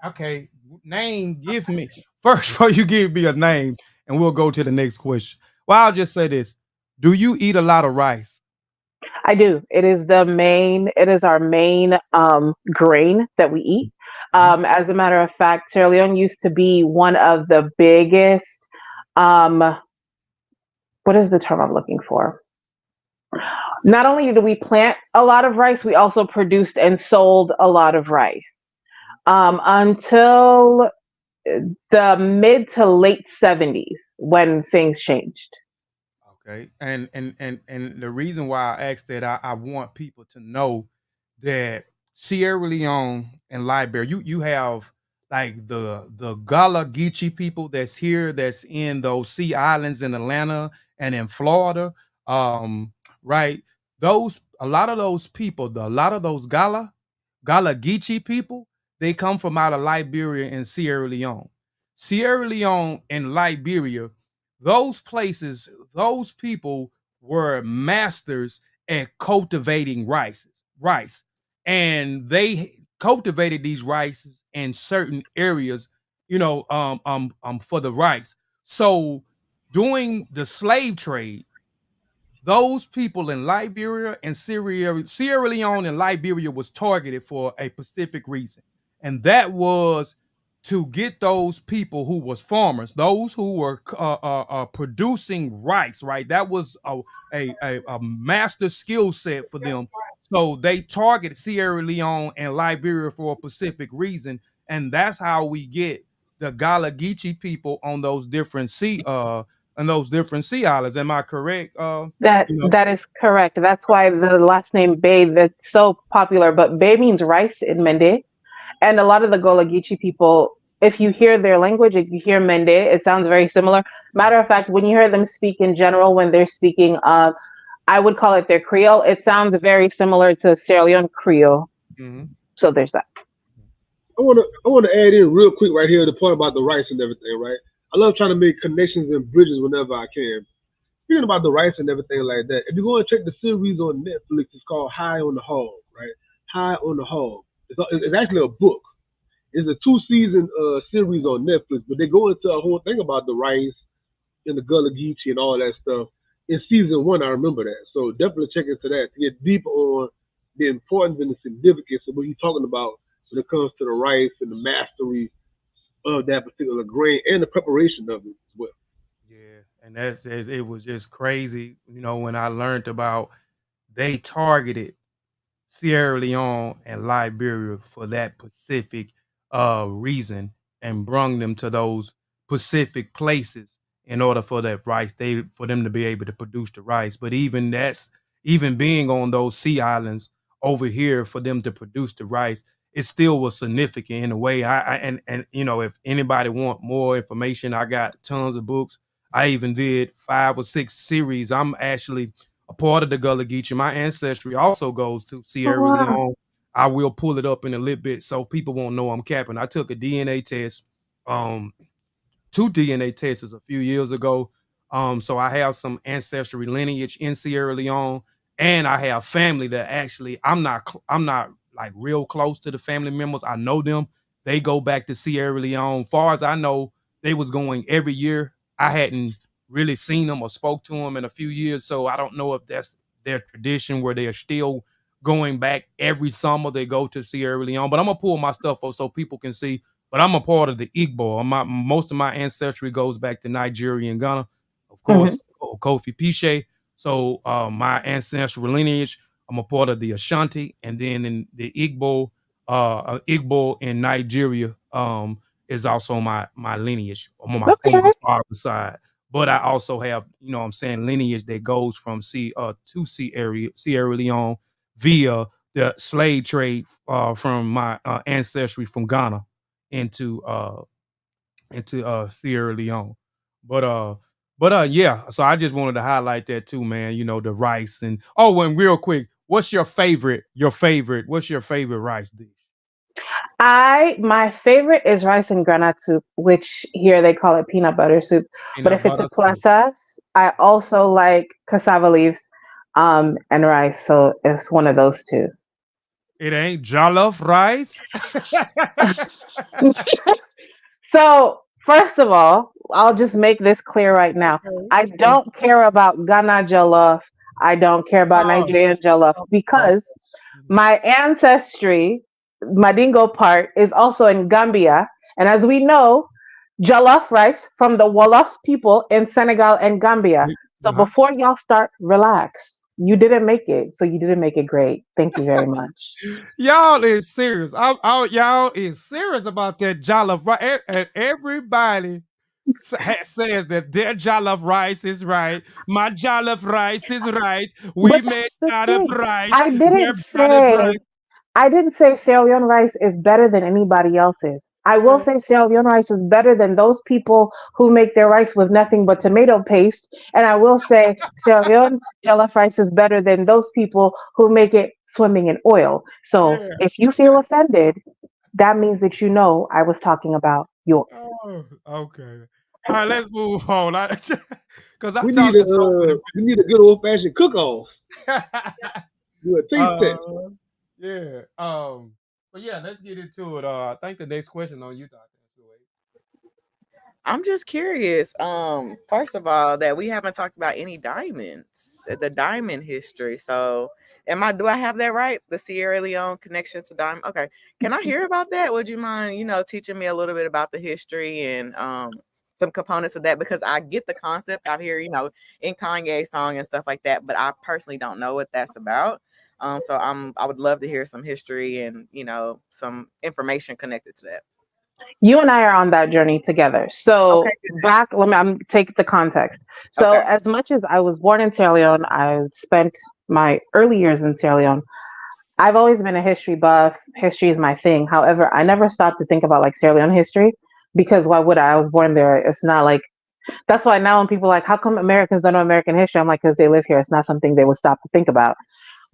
Okay, name, give me first before you give me a name, and we'll go to the next question. Well, I'll just say this: do you eat a lot of rice? I do. It is the main. It is our main grain that we eat. Mhm. As a matter of fact, Sierra Leone used to be one of the biggest. Um, what is the term I'm looking for? Not only did we plant a lot of rice, we also produced and sold a lot of rice until the mid to late 70s when things changed. Okay. And the reason why I asked that, I want people to know that Sierra Leone and Liberia, you have like the Gullah Geechee people that's here, that's in those sea islands in Atlanta and in Florida. Um, right. Those a lot of those people, a lot of those Gullah Geechee people, they come from out of Liberia and Sierra Leone. Sierra Leone and Liberia, those places, those people were masters at cultivating rice, and they cultivated these rices in certain areas, for the rice. So during the slave trade, those people in Liberia and Sierra Leone and Liberia was targeted for a specific reason, and that was to get those people who was farmers, those who were producing rice. Right, that was a master skill set for them. So they targeted Sierra Leone and Liberia for a specific reason, and that's how we get the Gullah Geechee people on those different sea islands. Am I correct? That You know, that is correct. That's why the last name Bay that's so popular. But Bay means rice in Mende, and a lot of the Gullah Geechee people, if you hear their language, if you hear Mende, it sounds very similar. Matter of fact, when you hear them speak in general, when they're speaking, I would call it their Creole. It sounds very similar to Sierra Leone Creole. mhm. So there's that. I wanna add in real quick right here the point about the rice and everything, right? I love trying to make connections and bridges whenever I can. Speaking about the rice and everything like that, if you go and check the series on Netflix, it's called High on the Hog, right? High on the Hog. It's actually a book. It's a 2 season series on Netflix, but they go into a whole thing about the rice and the Gullah Geechee and all that stuff. In season one, I remember that. So definitely check into that to get deeper on the importance and the significance of what you're talking about when it comes to the rice and the mastery of that particular grain and the preparation of it as well. Yeah, and it was just crazy, when I learned about they targeted Sierra Leone and Liberia for that specific reason, and brung them to those specific places in order for that rice, they for them to be able to produce the rice. But even being on those sea islands over here for them to produce the rice, it still was significant in a way. And if anybody want more information, I got tons of books. I even did 5 or 6 series. I'm actually a part of the Gullah Geechee. My ancestry also goes to Oh, Sierra wow. Leone. I will pull it up in a little bit so people won't know I'm capping. I took a DNA test, um, 2 DNA tests a few years ago. So I have some ancestry lineage in Sierra Leone, and I have family that actually I'm not like real close to the family members. I know them. They go back to Sierra Leone. Far as I know, they was going every year. I hadn't really seen them or spoke to them in a few years, so I don't know if that's their tradition where they are still going back every summer. They go to Sierra Leone, but I'm gonna pull my stuff up so people can see, but I'm a part of the Igbo. Most of my ancestry goes back to Nigeria and Ghana, of Mhm. course, Kofi Piesie. So my ancestral lineage, I'm a part of the Ashanti, and then in the Igbo in Nigeria is also my lineage on my Okay. father's side. But I also have, what I'm saying, lineage that goes from Sierra Leone via the slave trade from my ancestry from Ghana into Sierra Leone. But yeah. So I just wanted to highlight that too, man. The rice and real quick, what's your favorite? What's your favorite rice dish? My favorite is rice and granite soup, which here they call it peanut butter soup. But Peanut if it's a butter soup. process, I also like cassava leaves and rice. So it's one of those two. It ain't jollof rice. So first of all, I'll just make this clear right now. Okay. I don't care about Ghana jollof. I don't care about Oh, Nigerian jollof okay. because my ancestry, Madingo part, is also in Gambia. And as we know, jollof rice from the Wolof people in Senegal and Gambia. So Uh-huh. before y'all start, relax. You didn't make it, so you didn't make it great. Thank you very much. Y'all is serious. Y'all is serious about that jollof rice. And everybody says that their jollof rice is right. My jollof rice is right. We But made that's the jollof thing. rice. I Their didn't jollof say rice. I didn't say Sierra Leone rice is better than anybody else's. I will Yeah. say Sierra Leone rice is better than those people who make their rice with nothing but tomato paste. And I will say Sierra Leone jollof rice is better than those people who make it swimming in oil. So Yeah. if you feel offended, that means that you know I was talking about yours. Oh, okay. All right, let's move on. Because I'm We need talking so many a good old fashioned cook off. people. Do a taste test. Yeah. But yeah, let's get into it. I think the next question on you, Dr. I'm just curious. First of all, that we haven't talked about any diamonds, the diamond history. So, do I have that right? The Sierra Leone connection to diamond. Okay. Can I hear about that? Would you mind, teaching me a little bit about the history and some components of that? Because I get the concept out here, in Kanye's song and stuff like that, but I personally don't know what that's about. So I would love to hear some history and some information connected to that. You and I are on that journey together. Okay. So I'm take the context. So Okay. as much as I was born in Sierra Leone, I spent my early years in Sierra Leone. I've always been a history buff. History is my thing. However, I never stopped to think about like Sierra Leone history because why would I? I was born there. It's not like that's why now when people are like, how come Americans don't know American history? I'm like, because they live here. It's not something they would stop to think about.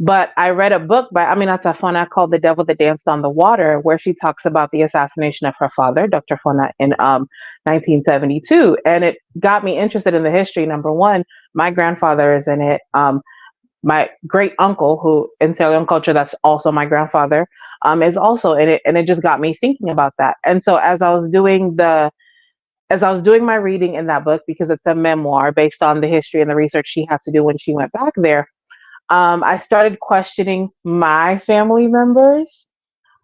But I read a book by Aminata Fona called The Devil That Danced on the Water, where she talks about the assassination of her father, Dr. Fona, in 1972. And it got me interested in the history. Number one, my grandfather is in it. My great uncle, who in Sierra Leone culture, that's also my grandfather, is also in it. And it just got me thinking about that. And so as I was doing my reading in that book, because it's a memoir based on the history and the research she had to do when she went back there, I started questioning my family members.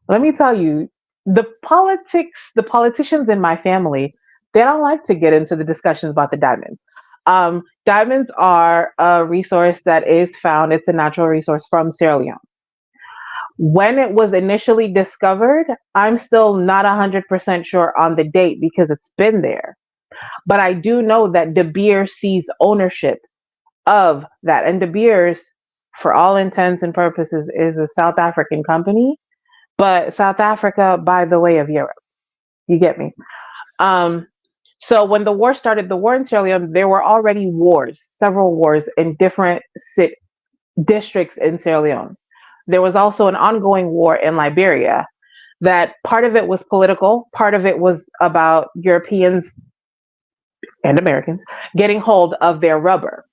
Let me tell you, the politicians in my family, they don't like to get into the discussions about the diamonds. Diamonds are a resource that is found, it's a natural resource from Sierra Leone. When it was initially discovered, I'm still not 100% sure on the date because it's been there. But I do know that De Beers seized ownership of that. And De Beers, for all intents and purposes, is a South African company, but South Africa by the way of Europe. You get me? Um, so when the war started, the war in Sierra Leone, there were already wars, several wars in different districts in Sierra Leone. There was also an ongoing war in Liberia that part of it was political, part of it was about Europeans and Americans getting hold of their rubber.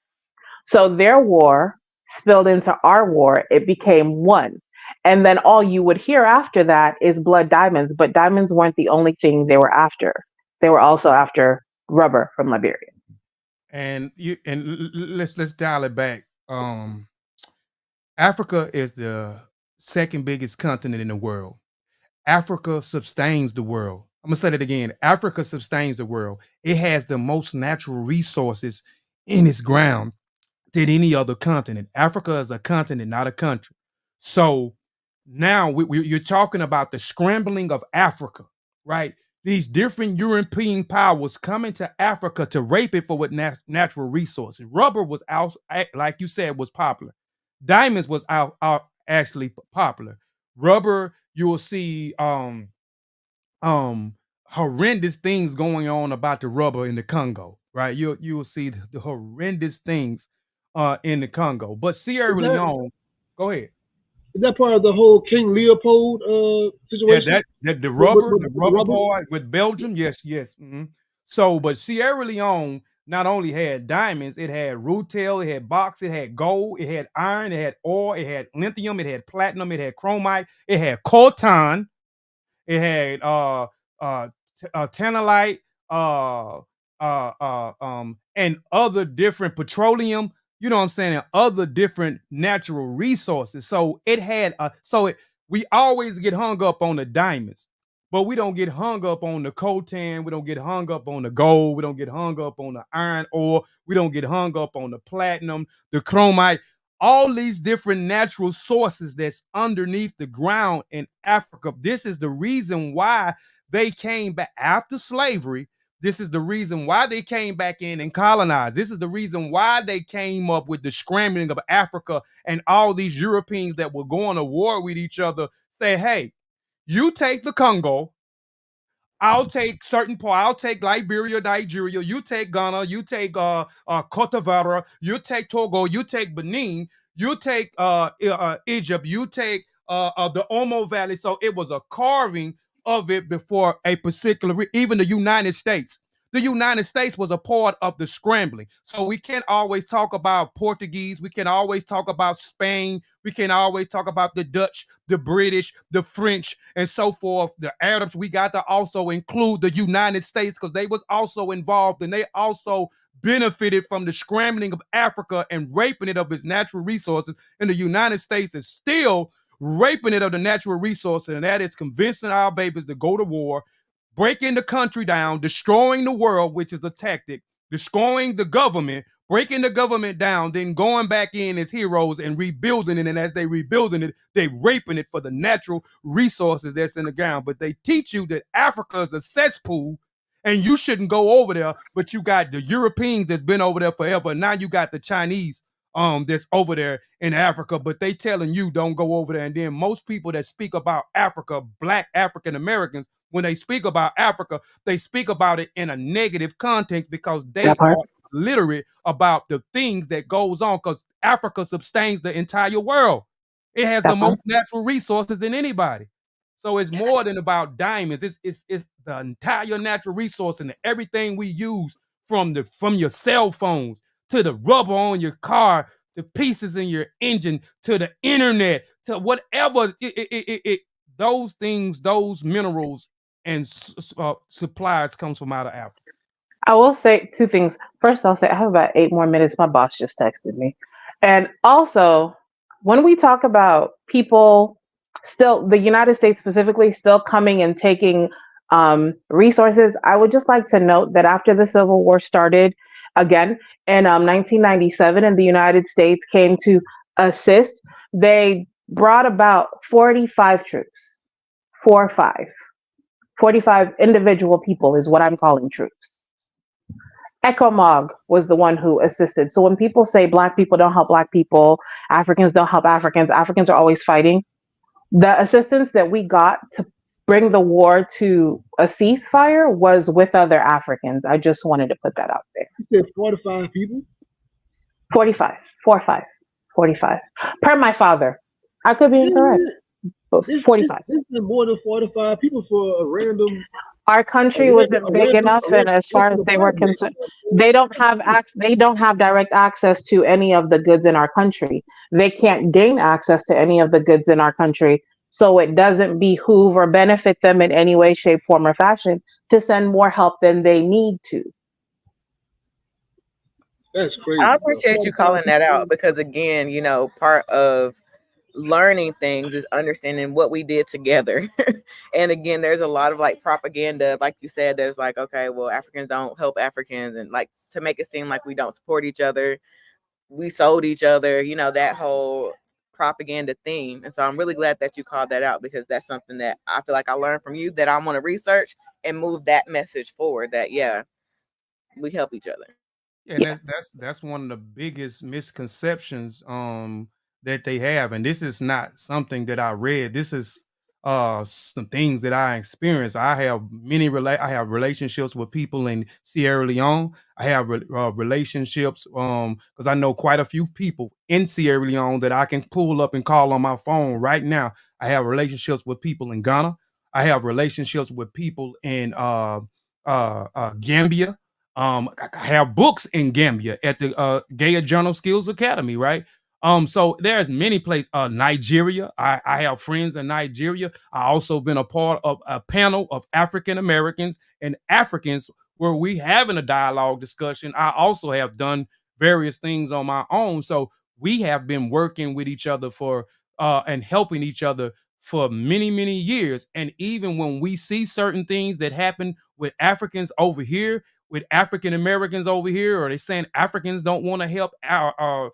So their war spilled into our war. It became one. And then all you would hear after that is blood diamonds, but diamonds weren't the only thing they were after. They were also after rubber from Liberia. And let's dial it back. Africa is the second biggest continent in the world. Africa sustains the world. I'm gonna say that again. Africa sustains the world. It has the most natural resources in its ground than any other continent. Africa is a continent, not a country. So now you're talking about the scrambling of Africa, right? These different European powers coming to Africa to rape it for what natural resources. Rubber was out, like you said, was popular. Diamonds was out actually popular. Rubber, you will see um horrendous things going on about the rubber in the Congo, right? You will see the horrendous things in the Congo. But Is Sierra that Leone, go ahead. is that part of the whole King Leopold Yeah, situation that with, with, the with the rubber rubber? boy with Belgium, yes, yes. So, but Sierra Leone not only had diamonds, it had rutile, it had box, it had gold, it had iron, it had oil, it had lithium, it had platinum, it had chromite, it had coltan, it had tantalite, and other different petroleum. you know what I'm saying, and other different natural resources. So it had we always get hung up on the diamonds, but we don't get hung up on the coltan. We don't get hung up on the gold. We don't get hung up on the iron ore. We don't get hung up on the platinum, the chromite, all these different natural sources that's underneath the ground in Africa. This is the reason why they came back after slavery. This is the reason why they came back in and colonized. This is the reason why they came up with the scrambling of Africa, and all these Europeans that were going to war with each other say, hey, you take the Congo, I'll take certain part. I'll take Liberia, Nigeria. You take Ghana. You take Cote d'Ivoire. You take Togo. You take Benin. You take Egypt. You take the Omo Valley. So it was a carving of it before a particular, even the United States. The United States was a part of the scrambling. So we can't always talk about Portuguese. We can always talk about Spain. We can always talk about the Dutch, the British, the French, and so forth. The Arabs, we got to also include the United States because they was also involved, and they also benefited from the scrambling of Africa and raping it of its natural resources. And the United States is still raping it of the natural resources, and that is convincing our babies to go to war, breaking the country down, destroying the world, which is a tactic, destroying the government, breaking the government down, then going back in as heroes and rebuilding it. And as they rebuilding it, they raping it for the natural resources that's in the ground. But they teach you that Africa is a cesspool and you shouldn't go over there. But you got the Europeans that's been over there forever. Now you got the Chinese that's over there in Africa, but they telling you don't go over there. And then most people that speak about Africa, Black African Americans, when they speak about Africa, they speak about it in a negative context because they are literate about the things that goes on, because Africa sustains the entire world. It has the most natural resources than anybody. So it's more than about diamonds. It's the entire natural resource and everything we use, from your cell phones to the rubber on your car, the pieces in your engine, to the internet, to whatever. Those things, those minerals and supplies comes from out of Africa. I will say two things. First, I'll say I have about 8 more minutes. My boss just texted me. And also, when we talk about people still, the United States specifically, still coming and taking resources, I would just like to note that after the Civil War started again in 1997, and the United States came to assist, they brought about 45 troops. 4 or 5. 45 individual people is what I'm calling troops. ECOMOG was the one who assisted. So when people say Black people don't help Black people, Africans don't help Africans, Africans are always fighting. The assistance that we got to bring the war to a ceasefire was with other Africans. I just wanted to put that out there. You said 45 people? 45. 4 or 5. 45. Per my father. I could be incorrect. But 45. This is more than 45 people for a random. Our country wasn't big enough, and as far as they were concerned, they don't have direct access to any of the goods in our country. They can't gain access to any of the goods in our country, so it doesn't behoove or benefit them in any way, shape, form, or fashion to send more help than they need to. That's crazy. I appreciate you calling that out, because again, part of learning things is understanding what we did together. And again, there's a lot of propaganda, like you said, there's okay, well, Africans don't help Africans, and to make it seem like we don't support each other, we sold each other, that whole propaganda theme. And so I'm really glad that you called that out, because that's something that I feel like I learned from you that I want to research and move that message forward, that we help each other. Yeah, that's one of the biggest misconceptions that they have. And this is not something that I read. This is some things that I experienced. I have relationships with people in Sierra Leone. I have relationships because I know quite a few people in Sierra Leone that I can pull up and call on my phone right now. I have relationships with people in Ghana. I have relationships with people in Gambia. I have books in Gambia at the Gaia Journal Skills Academy, right? So there's many places. Nigeria, I have friends in Nigeria. I also been a part of a panel of African Americans and Africans where we having a dialogue discussion. I also have done various things on my own. So we have been working with each other for and helping each other for many, many years. And even when we see certain things that happen with Africans over here, with African Americans over here, or they saying Africans don't want to help our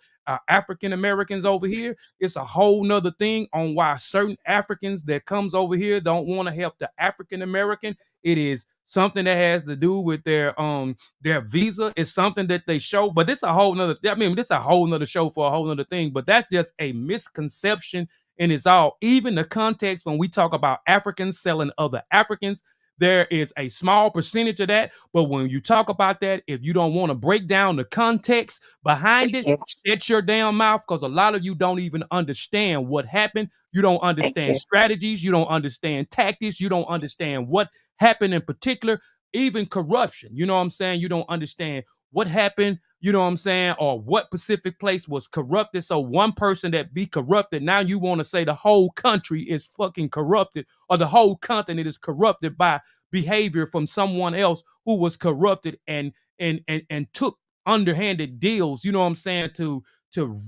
African Americans over here, it's a whole nother thing on why certain Africans that comes over here don't want to help the African American. It is something that has to do with their visa. It's something that they show, but this a whole nother. I mean, this a whole nother show for a whole nother thing. But that's just a misconception, and it's all even the context when we talk about Africans selling other Africans. There is a small percentage of that, but when you talk about that, if you don't want to break down the context behind Thank it, you. shut your damn mouth, because a lot of you don't even understand what happened. You don't Thank understand you. strategies. You don't understand tactics. You don't understand what happened in particular, even corruption. You know what I'm saying? You don't understand what happened, you know what I'm saying, or what specific place was corrupted. So one person that be corrupted, now you want to say the whole country is fucking corrupted, or the whole continent is corrupted by behavior from someone else who was corrupted and took underhanded deals, you know what I'm saying, to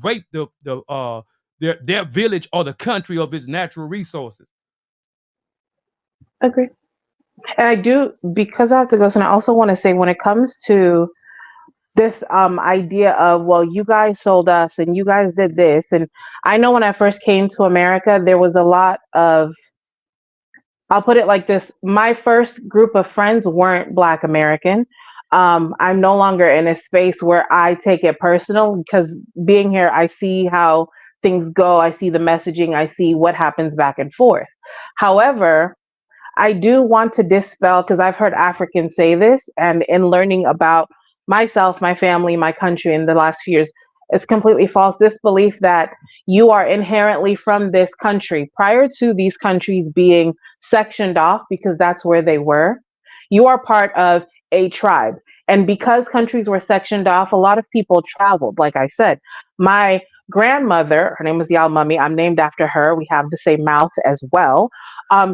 rape their village or the country of its natural resources. Agree. And I do, because I have to go soon, I also want to say when it comes to this idea of, well, you guys sold us and you guys did this. And I know when I first came to America, there was a lot of, I'll put it like this, my first group of friends weren't Black American. I'm no longer in a space where I take it personal, because being here, I see how things go. I see the messaging. I see what happens back and forth. However, I do want to dispel, because I've heard Africans say this, and in learning about myself, my family, my country in the last few years, it's completely false. This belief that you are inherently from this country prior to these countries being sectioned off, because that's where they were. You are part of a tribe. And because countries were sectioned off, a lot of people traveled. Like I said, my grandmother, her name was Yal Mummy, I'm named after her. We have the same mouth as well.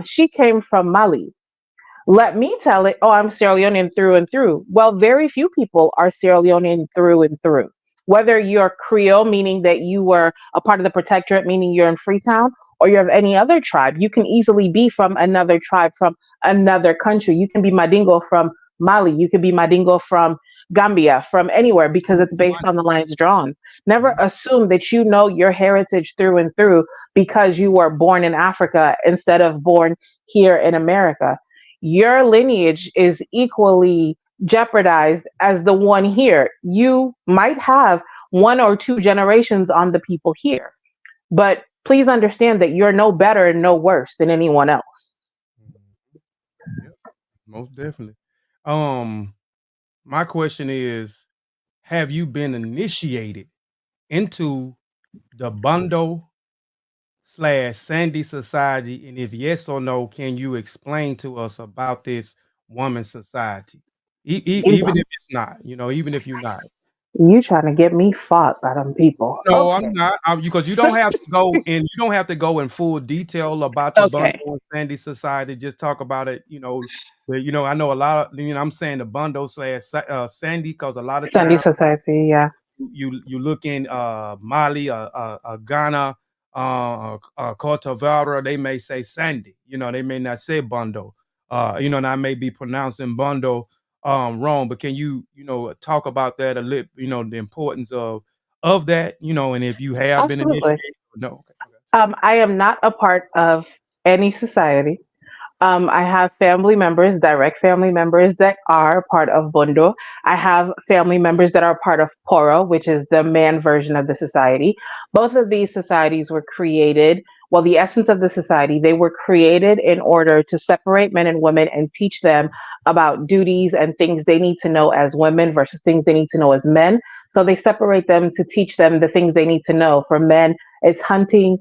She came from Mali. Let me tell it, oh, I'm Sierra Leonean through and through. Well, very few people are Sierra Leonean through and through. Whether you're Creole, meaning that you were a part of the protectorate, meaning you're in Freetown, or you're of any other tribe, you can easily be from another tribe, from another country. You can be Madingo from Mali. You could be Madingo from Gambia, from anywhere, because it's based on the lines drawn. Never assume that you know your heritage through and through because you were born in Africa instead of born here in America. Your lineage is equally jeopardized as the one here. You might have one or two generations on the people here, but please understand that you're no better and no worse than anyone else. Yep, most definitely. Um, my question is, have you been initiated into the Bundle / Sandy Society? And if yes or no, can you explain to us about this woman society? Even if it's not, even if you're not. You trying to get me fought by them people. No, Okay. I'm not. Because you don't have to go in. You don't have to go in full detail about the Okay. Bundle and Sandy Society. Just talk about it. I know a lot of. I'm saying the Bundle / Sandy, because a lot of Sunday times Society, yeah. you look in Mali, Ghana, Cote d'Ivoire, they may say Sandy. They may not say Bundle. And I may be pronouncing Bundle wrong, but can you talk about that a little? The importance of that. And if you have been Absolutely. initiated, no. Okay. I am not a part of any society. I have family members, direct family members that are part of Bundo. I have family members that are part of Poro, which is the man version of the society. Both of these societies were created, well, the essence of the society, they were created in order to separate men and women and teach them about duties and things they need to know as women versus things they need to know as men. So they separate them to teach them the things they need to know. For men, it's hunting,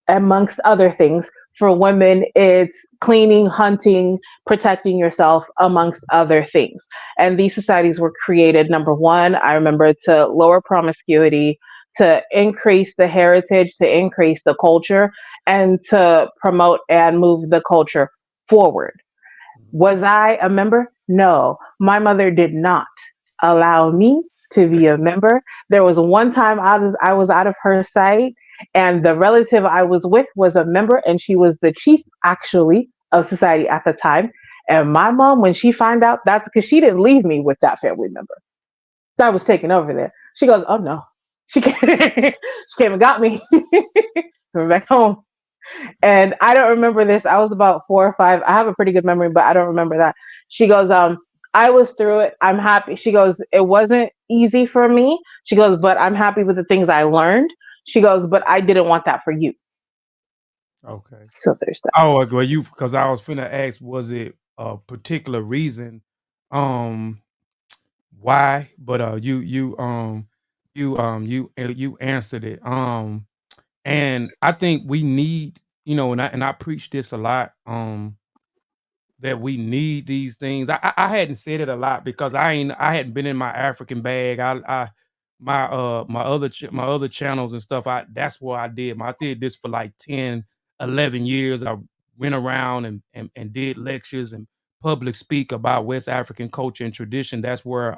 amongst other things. For women, it's cleaning, hunting, protecting yourself, amongst other things. And these societies were created, number one, I remember, to lower promiscuity, to increase the heritage, to increase the culture, and to promote and move the culture forward. Was I a member? No. My mother did not allow me to be a member. There was one time I was out of her sight, and the relative I was with was a member, and she was the chief actually of society at the time. And my mom, when she found out, that's because she didn't leave me with that family member that was taking over there. She goes, "Oh no," she came, she came and got me. Went back home. And I don't remember this. I was about 4 or 5. I have a pretty good memory, but I don't remember that. She goes, I was through it. I'm happy. She goes, it wasn't easy for me. She goes, but I'm happy with the things I learned. She goes, but I didn't want that for you. Okay. So there's that. Oh, well, because I was finna ask, was it a particular reason, um, why? But you answered it. And I think we need, and I preach this a lot. That we need these things. I hadn't said it a lot because I hadn't been in my African bag. My other channels and stuff. That's what I did. I did this for like 10, 11 years. I went around and did lectures and public speak about West African culture and tradition. That's where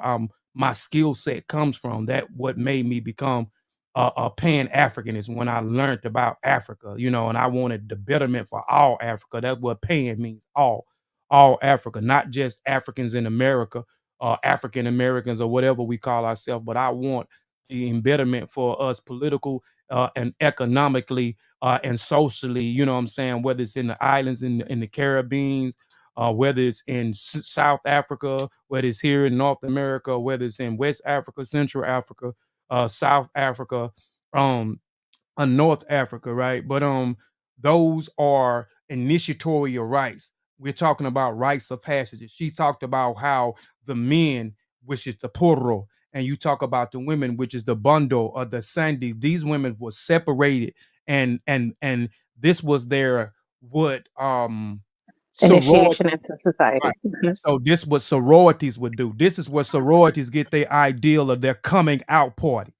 my skill set comes from. That what made me become a Pan-Africanist when I learned about Africa, and I wanted the betterment for all Africa. That's what Pan means, all Africa, not just Africans in America or African Americans or whatever we call ourselves, but I want the embetterment for us political and economically and socially, you know what I'm saying, whether it's in the islands, in the Caribbean, whether it's in South Africa, whether it's here in North America, whether it's in West Africa, Central Africa, South Africa, North Africa, right? But those are initiatory rights. We're talking about rites of passage. She talked about how the men, which is the porro, and you talk about the women, which is the bundle or the sandy. These women were separated, and this was their what sorority. Initiation into society. Right. So this what sororities would do. This is where sororities get their ideal of their coming out party.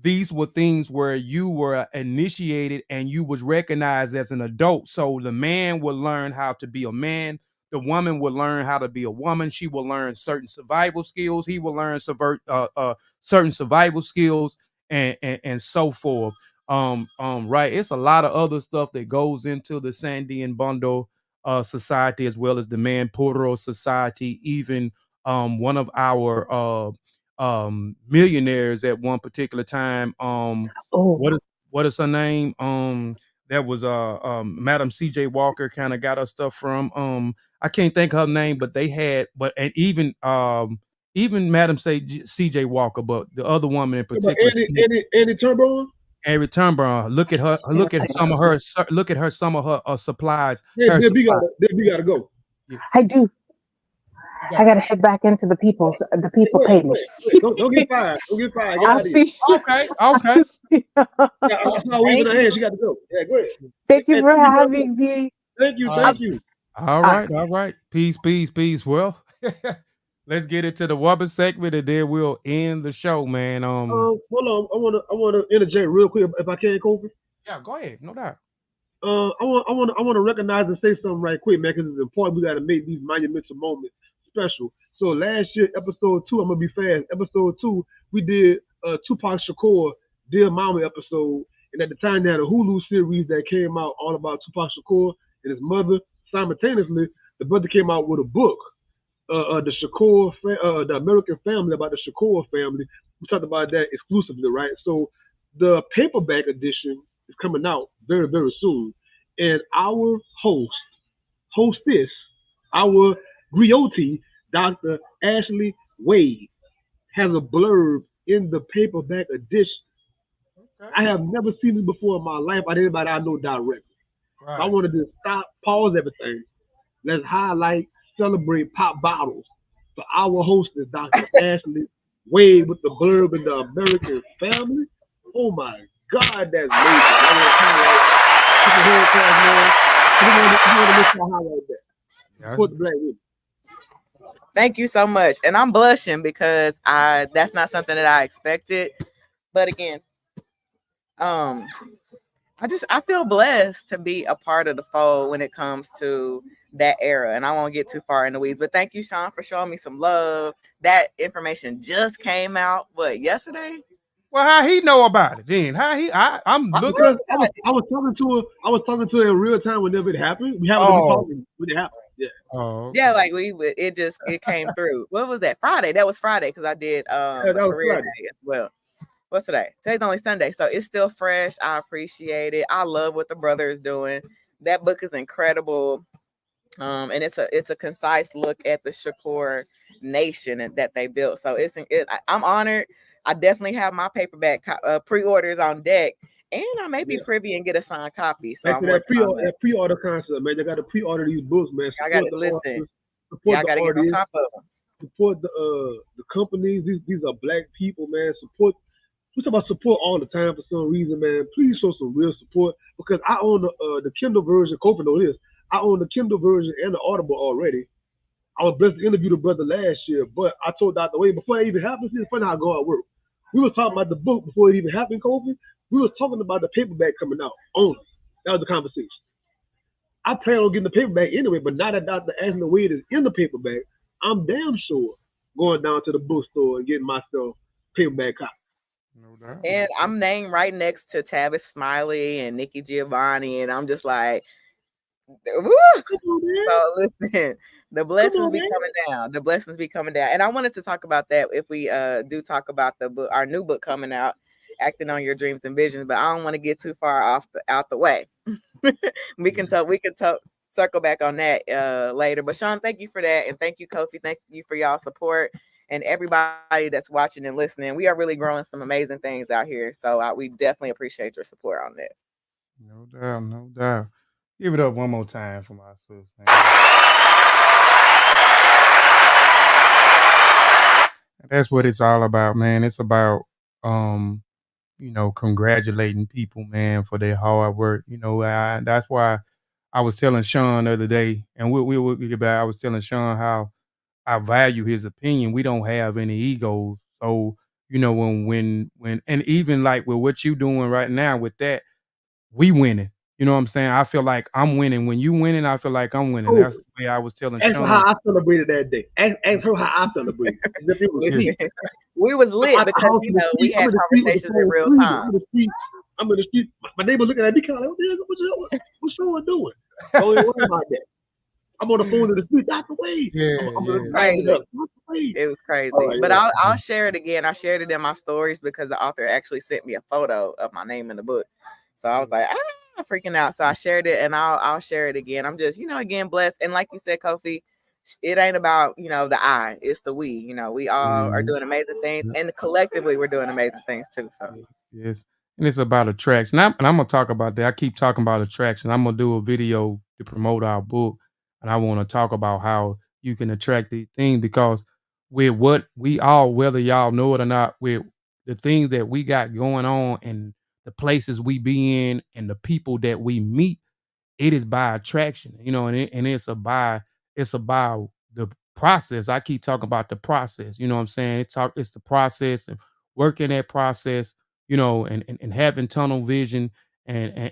These were things where you were initiated and you was recognized as an adult. So the man will learn how to be a man. The woman will learn how to be a woman. She will learn certain survival skills. He will learn certain survival skills and so forth. Right. It's a lot of other stuff that goes into the Sandian Bundle society as well as the Man Poro society. Even one of our millionaires at one particular time. Oh, What is her name? That was Madam CJ Walker kind of got her stuff from. I can't think of her name, but they had and even Madam CJ Walker, but the other woman in But particular, Andy Turnbull? Harry Turnbull. Look at her. Look at some of her. Look at her. Some of her supplies. Yeah, Her we supplies. gotta go. I do. I gotta head back into the people. The people Wait, pay me. don't get fired. Don't get fired. Get I'll out of here. see. Okay. Okay. Yeah, I saw waving her hand. She got to go. Yeah, go ahead. Thank you Hey, for thank you, having me. Thank you. All Thank you. All right. All right. Peace. Peace. Peace. Well, let's get into the woman segment and then we'll end the show, man. Hold on. I wanna interject real quick if I can, Kofi. Yeah, go ahead. No doubt. I want to recognize and say something right quick, man, because it's important. We got to make these monumental moments special. So last year, episode 2, I'm gonna be fast. Episode 2, we did Tupac Shakur Dear Mama episode, and at the time they had a Hulu series that came out all about Tupac Shakur and his mother. Simultaneously, the brother came out with a book, the American Family, about the Shakur family. We talked about that exclusively, right? So the paperback edition is coming out very, very soon. And our hostess, our Griot, Dr. Ashley Wade, has a blurb in the paperback edition. Okay. I have never seen this before in my life by anybody I know directly. Right. I wanted to stop, pause everything. Let's highlight, celebrate, pop bottles for our hostess, Dr. Ashley Wade, with the blurb in the American Family. Oh my God, that's amazing. I want to highlight. Put your hand across, man. I want to make sure I highlight that. Support the Black women. Thank you so much. And I'm blushing because that's not something that I expected. But again, I feel blessed to be a part of the fold when it comes to that era. And I won't get too far in the weeds, but thank you, Sean, for showing me some love. That information just came out, yesterday? Well, how he know about it then? I'm looking. Because I was talking to her in real time whenever it happened. We happened to be talking when it happened. Yeah. Oh, okay. Yeah, like it came through. What was that? Friday. That was Friday because I did that was career Friday. day as well. What's today? Today's only Sunday, so it's still fresh. I appreciate it. I love what the brother is doing. That book is incredible. And it's a concise look at the Shakur nation that they built. So I'm honored. I definitely have my paperback pre-orders on deck, and I may be privy and get a signed copy. So Back to that pre-order concept, man. They got to pre-order these books, man. I got to listen. Support I got to get on top of them. Support the companies. These are black people, man. Support. We talk about support all the time for some reason, man. Please show some real support because I own the Kindle version. Kofi knows this. I own the Kindle version and the Audible already. I was blessed to interview the brother last year, but I told Dr. Wade before it even happened. It's funny how God works. We were talking about the book before it even happened, Kofi. We were talking about the paperback coming out only. That was the conversation. I plan on getting the paperback anyway, but now that Dr. Ashley Wade is in the paperback, I'm damn sure going down to the bookstore and getting myself paperback copy. No doubt. And I'm named right next to Tavis Smiley and Nikki Giovanni, and I'm just like, woo! So listen, the blessings be coming down. The blessings be coming down. And I wanted to talk about that if we do talk about the book, our new book coming out, Acting on Your Dreams and Visions. But I don't want to get too far out the way. we can circle back on that later. But Sean, thank you for that, and thank you, Kofi. Thank you for y'all support. And everybody that's watching and listening, we are really growing some amazing things out here. So we definitely appreciate your support on that. No doubt, no doubt. Give it up one more time for my sister, man. That's what it's all about, man. It's about, congratulating people, man, for their hard work. That's why I was telling Sean the other day, and we'll get back. I was telling Sean how I value his opinion. We don't have any egos. So, when and even like with what you doing right now with that, we winning. You know what I'm saying? I feel like I'm winning. When you winning, I feel like I'm winning. That's the way I was telling Ask Sean. her how I celebrated that day. Ask her how I celebrated. We was lit because we had conversations in real time. I'm in the street. My neighbor looking at me kind of like, what's Sean doing? Don't even worry about that. I'm on the phone in the street. Dr. Wade. It was crazy. It was crazy. But I'll share it again. I shared it in my stories because the author actually sent me a photo of my name in the book. So I was like, freaking out. So I shared it, and I'll share it again. I'm just, again, blessed. And like you said, Kofi, it ain't about, the I, it's the we. We all are doing amazing things, and collectively we're doing amazing things too. So yes. And it's about attraction. And I'm gonna talk about that. I keep talking about attraction. I'm gonna do a video to promote our book, and I want to talk about how you can attract these things because with what we all, whether y'all know it or not, with the things that we got going on and the places we be in and the people that we meet, it is by attraction, and it's about the process. I keep talking about the process, you know what I'm saying? It's the process and working that process, and having tunnel vision and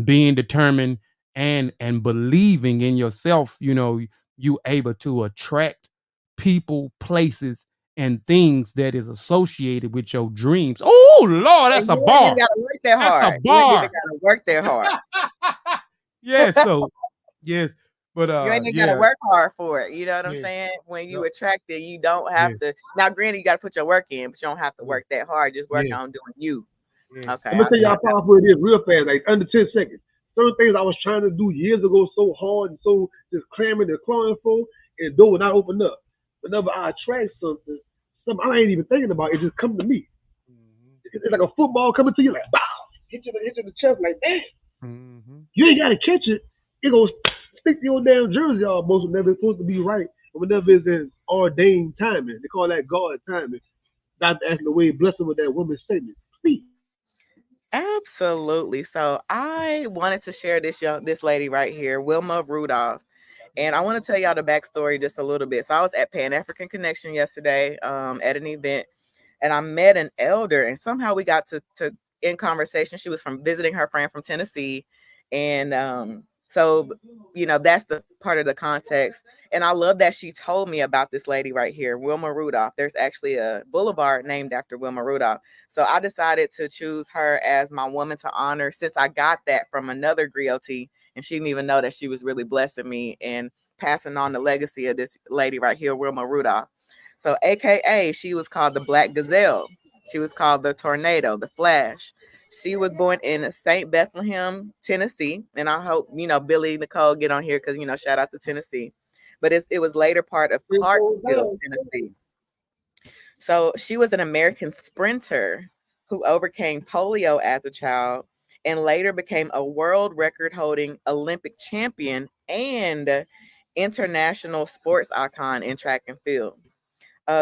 being determined and believing in yourself, you able to attract people, places, and things that is associated with your dreams. Oh Lord, that's a bar. You gotta work that hard. That's a bar. You gotta work that hard. Yes, so yes, but you ain't even gotta work hard for it. You know what I'm saying? When you attract it, you don't have to. Now, granted, you gotta put your work in, but you don't have to work that hard. Just work on doing you. Yes. Okay. I'm gonna tell y'all how powerful it is real fast, like under 10 seconds. Certain things I was trying to do years ago so hard and so just clamming and clawing for, and door will not open up. Whenever I attract something I ain't even thinking about, it just comes to me. It's like a football coming to you, like, bow, hit you in the chest, like, damn. You ain't got to catch it. It goes stick to your damn jersey almost whenever it's supposed to be right, and whenever it's in ordained timing. They call that God timing. Dr. Ashley Wade, bless him with that woman's statement. Please. Absolutely. So I wanted to share this lady right here, Wilma Rudolph. And I want to tell y'all the backstory just a little bit. So I was at Pan African Connection yesterday at an event, and I met an elder, and somehow we got to in conversation. She was visiting her friend from Tennessee, and So, that's the part of the context. And I love that she told me about this lady right here, Wilma Rudolph. There's actually a boulevard named after Wilma Rudolph. So I decided to choose her as my woman to honor, since I got that from another griot, and she didn't even know that she was really blessing me and passing on the legacy of this lady right here, Wilma Rudolph. So, AKA, she was called the Black Gazelle. She was called the Tornado, the Flash. She was born in St. Bethlehem, Tennessee, and I hope Billy Nicole get on here because shout out to Tennessee. But it was later part of Clarksville, Tennessee. So she was an American sprinter who overcame polio as a child and later became a world record holding Olympic champion and international sports icon in track and field.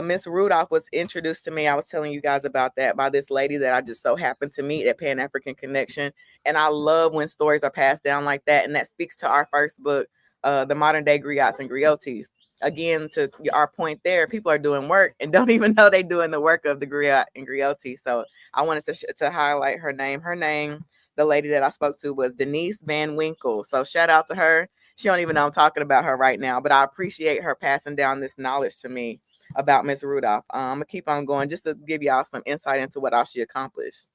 Miss Rudolph was introduced to me. I was telling you guys about that by this lady that I just so happened to meet at Pan African Connection. And I love when stories are passed down like that. And that speaks to our first book, The Modern Day Griots and Griotes. Again, to our point there, people are doing work and don't even know they're doing the work of the Griot and Griote. So I wanted to highlight her name. Her name, the lady that I spoke to, was Denise Van Winkle. So shout out to her. She don't even know I'm talking about her right now, but I appreciate her passing down this knowledge to me about Miss Rudolph. I'm gonna keep on going just to give y'all some insight into what all she accomplished.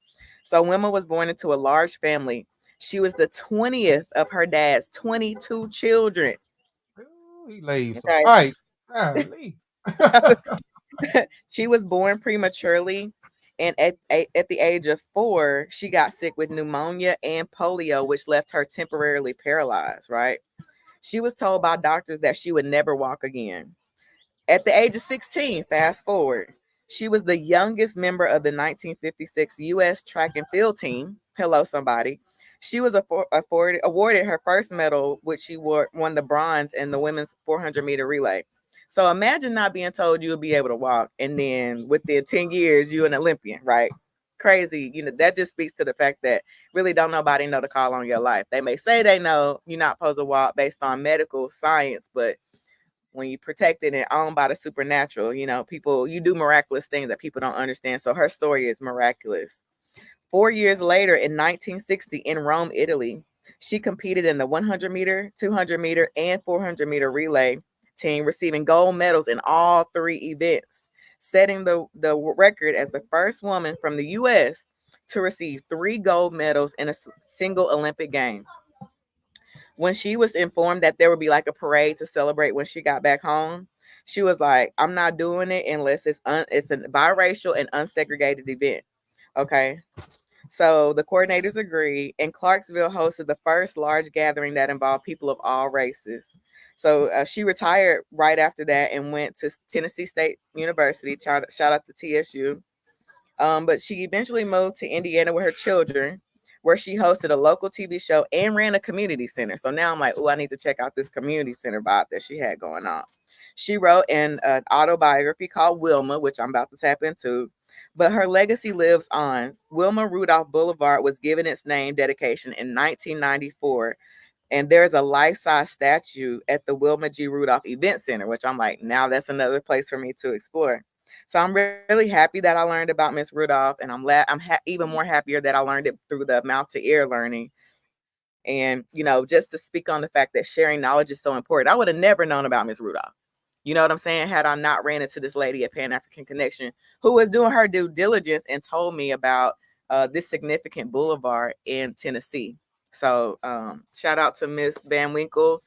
So Wilma was born into a large family. She was the 20th of her dad's 22 children. He laid some Okay. pipe. Golly. She was born prematurely, and at the age of 4, she got sick with pneumonia and polio, which left her temporarily paralyzed, right? She was told by doctors that she would never walk again. At the age of 16, fast forward, she was the youngest member of the 1956 U.S. track and field team. Hello, somebody. She was awarded her first medal, which she won the bronze in the women's 400-meter relay. So imagine not being told you'll be able to walk, and then within 10 years, you're an Olympian, right? Crazy. That just speaks to the fact that really don't nobody know the call on your life. They may say they know you're not supposed to walk based on medical science, but when you protected and owned by the supernatural, people, you do miraculous things that people don't understand. So her story is miraculous. 4 years later, in 1960, in Rome, Italy, she competed in the 100-meter, 200-meter, and 400-meter relay team, receiving gold medals in all 3 events, setting the record as the first woman from the U.S. to receive 3 gold medals in a single Olympic game. When she was informed that there would be like a parade to celebrate when she got back home, she was like, I'm not doing it unless it's a biracial and unsegregated event. Okay. So the coordinators agreed, and Clarksville hosted the first large gathering that involved people of all races. So she retired right after that and went to Tennessee State University. Shout out to TSU. But she eventually moved to Indiana with her children, where she hosted a local TV show and ran a community center. So now I'm like, oh, I need to check out this community center vibe that she had going on. She wrote an autobiography called Wilma, which I'm about to tap into, but her legacy lives on. Wilma Rudolph Boulevard was given its name dedication in 1994, and there's a life-size statue at the Wilma G. Rudolph Event Center, which I'm like, now that's another place for me to explore. So I'm really happy that I learned about Miss Rudolph, and even more happier that I learned it through the mouth-to-ear learning. And, just to speak on the fact that sharing knowledge is so important. I would have never known about Miss Rudolph. You know what I'm saying? Had I not ran into this lady at Pan African Connection who was doing her due diligence and told me about this significant boulevard in Tennessee. So shout out to Miss Van Winkle.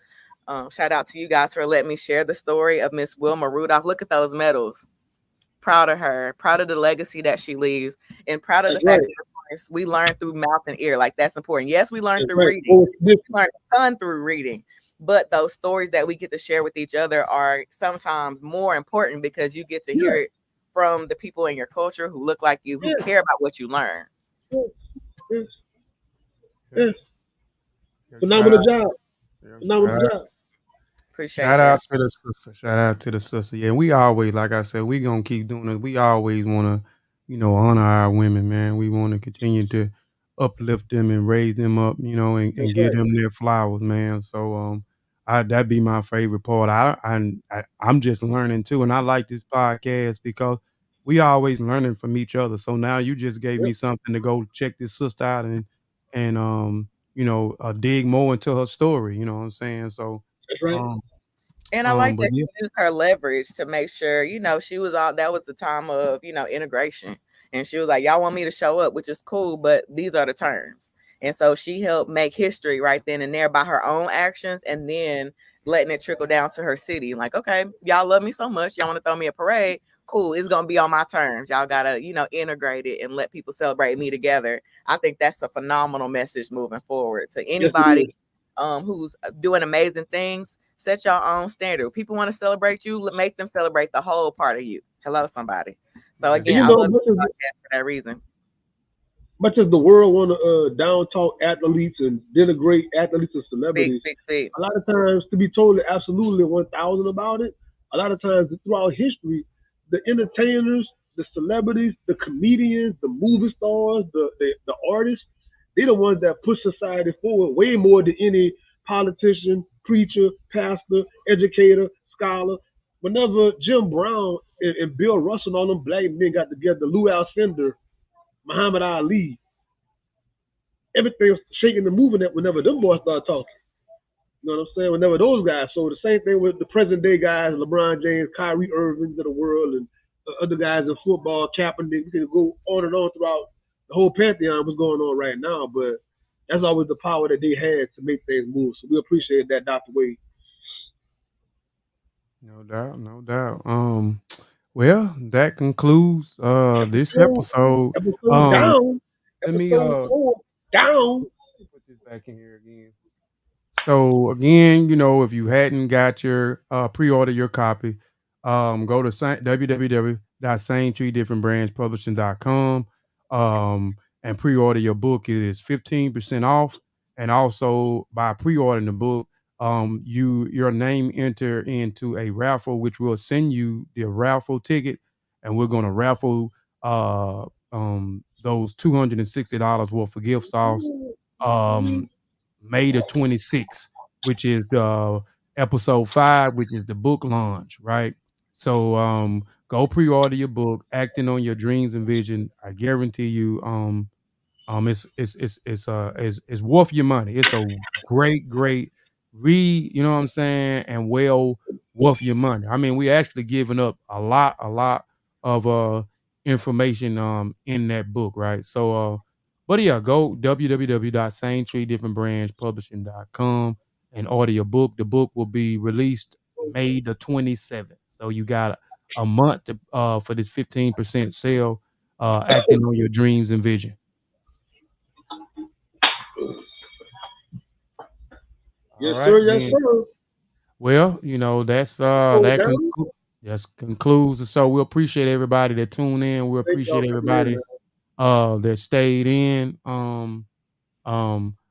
Shout out to you guys for letting me share the story of Miss Wilma Rudolph. Look at those medals. Proud of her, proud of the legacy that she leaves, and proud of the fact that we learn through mouth and ear. Like, that's important. Yes, we learn through reading. We learn a ton through reading. But those stories that we get to share with each other are sometimes more important because you get to hear it from the people in your culture who look like you, who care about what you learn. Yes. Phenomenal job. Phenomenal job. Appreciate Shout that. out to the sister. Shout out to the sister. Yeah, we always, like I said, we gonna keep doing it. We always want to, honor our women, man. We want to continue to uplift them and raise them up, and give them their flowers, man. So that'd be my favorite part. I'm just learning too, and I like this podcast because we always learning from each other. So now you just gave me something to go check this sister out and dig more into her story. You know what I'm saying? So, That's right. And I like but that she used her leverage to make sure, she was all, that was the time of, integration. And she was like, y'all want me to show up, which is cool, but these are the terms. And so she helped make history right then and there by her own actions, and then letting it trickle down to her city. Like, okay, y'all love me so much. Y'all want to throw me a parade. Cool. It's going to be on my terms. Y'all got to, integrate it and let people celebrate me together. I think that's a phenomenal message moving forward to anybody who's doing amazing things. Set your own standard. People want to celebrate you, make them celebrate the whole part of you. Hello, somebody. So again, I love this podcast for that reason. Much as the world want to down talk athletes and denigrate athletes and celebrities, speak. A lot of times, to be totally absolutely 1,000 about it, a lot of times throughout history, the entertainers, the celebrities, the comedians, the movie stars, the artists, they're the ones that push society forward way more than any politician, preacher, pastor, educator, scholar. Whenever Jim Brown and Bill Russell and all them black men got together, Lou Alcindor, Muhammad Ali, everything was shaking and moving that whenever them boys started talking. You know what I'm saying? Whenever those guys. So the same thing with the present day guys, LeBron James, Kyrie Irving of the world, and other guys in football, Kaepernick. You can go on and on throughout the whole pantheon what's going on right now. But that's always the power that they had to make things move. So we appreciate that, Dr. Wade. No doubt. Well, that concludes this episode. Down. Let me down. Put this back in here again. So again, if you hadn't got your pre-order your copy, go to www.sametreedifferentbrandspublishing.com and pre-order your book. It is 15% off, and also by pre-ordering the book, your name enter into a raffle, which will send you the raffle ticket, and we're going to raffle those $260 worth of gift sauce May the 26th, which is the episode 5, which is the book launch, right? So go pre-order your book, Acting on Your Dreams and Vision. I guarantee you it's worth your money. It's a great read, you know what I'm saying, and well worth your money. I mean, we actually giving up a lot of information in that book, right? So but yeah, go www.sametreedifferentbrandspublishing.com and order your book. The book will be released May the 27th. So you got a month to, for this 15% sale, Acting on Your Dreams and Vision. Yes, right, sir. Yes, sir. Well, that concludes. So we appreciate everybody that tuned in. We appreciate everybody that stayed in. I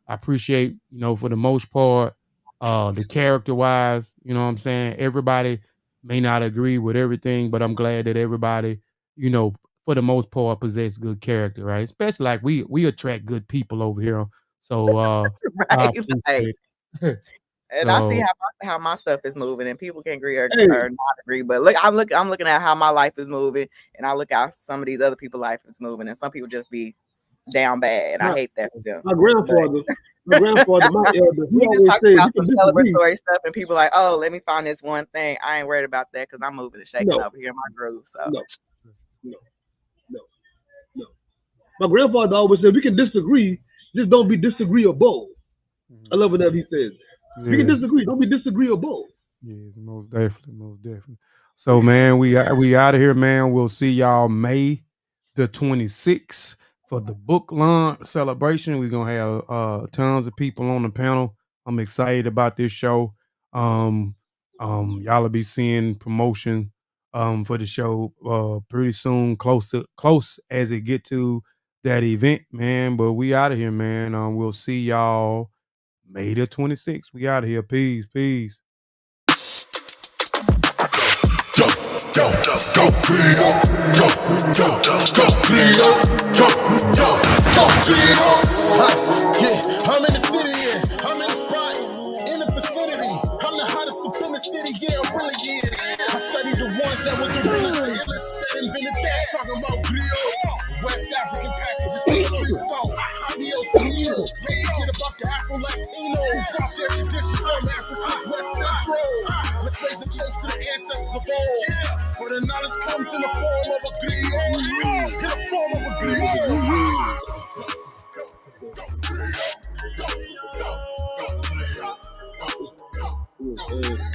appreciate, for the most part, the character wise, you know what I'm saying? Everybody may not agree with everything, but I'm glad that everybody, for the most part, possess good character, right? Especially like we attract good people over here. So right. And I see how my stuff is moving, and people can agree or not agree. But look, I'm looking at how my life is moving, and I look at some of these other people's life is moving, and some people just be down bad, and I hate that for them. My grandfather, my elder, we just talked about some celebratory stuff, and people like, oh, let me find this one thing. I ain't worried about that because I'm moving and shaking over here in my groove. So no. My grandfather always said, we can disagree, just don't be disagreeable. I love whenever he says. Yeah. We can disagree. Don't be disagreeable. Yes, most definitely. So, man, we out of here, man. We'll see y'all May the 26th for the book launch celebration. We're gonna have tons of people on the panel. I'm excited about this show. Y'all will be seeing promotion for the show pretty soon, close as it get to that event, man. But we out of here, man. We'll see y'all May the 26th. We out of here. Peace. Go, Griot. Go, Griot. Go, Griot. I'm in the city, I'm in the spot, in the vicinity. I'm the hottest up in the city, yeah, it really is. I studied the ones that was the realest, the illest, that invented that. Talking about Griot, West African passages in the street stone. Adios, amigos, ready to get about the Afro Latinos. Rock their traditions from Africa's West Central. Let's raise a toast to the ancestors of old. For the knowledge comes in the form of a griot. In the form of a griot.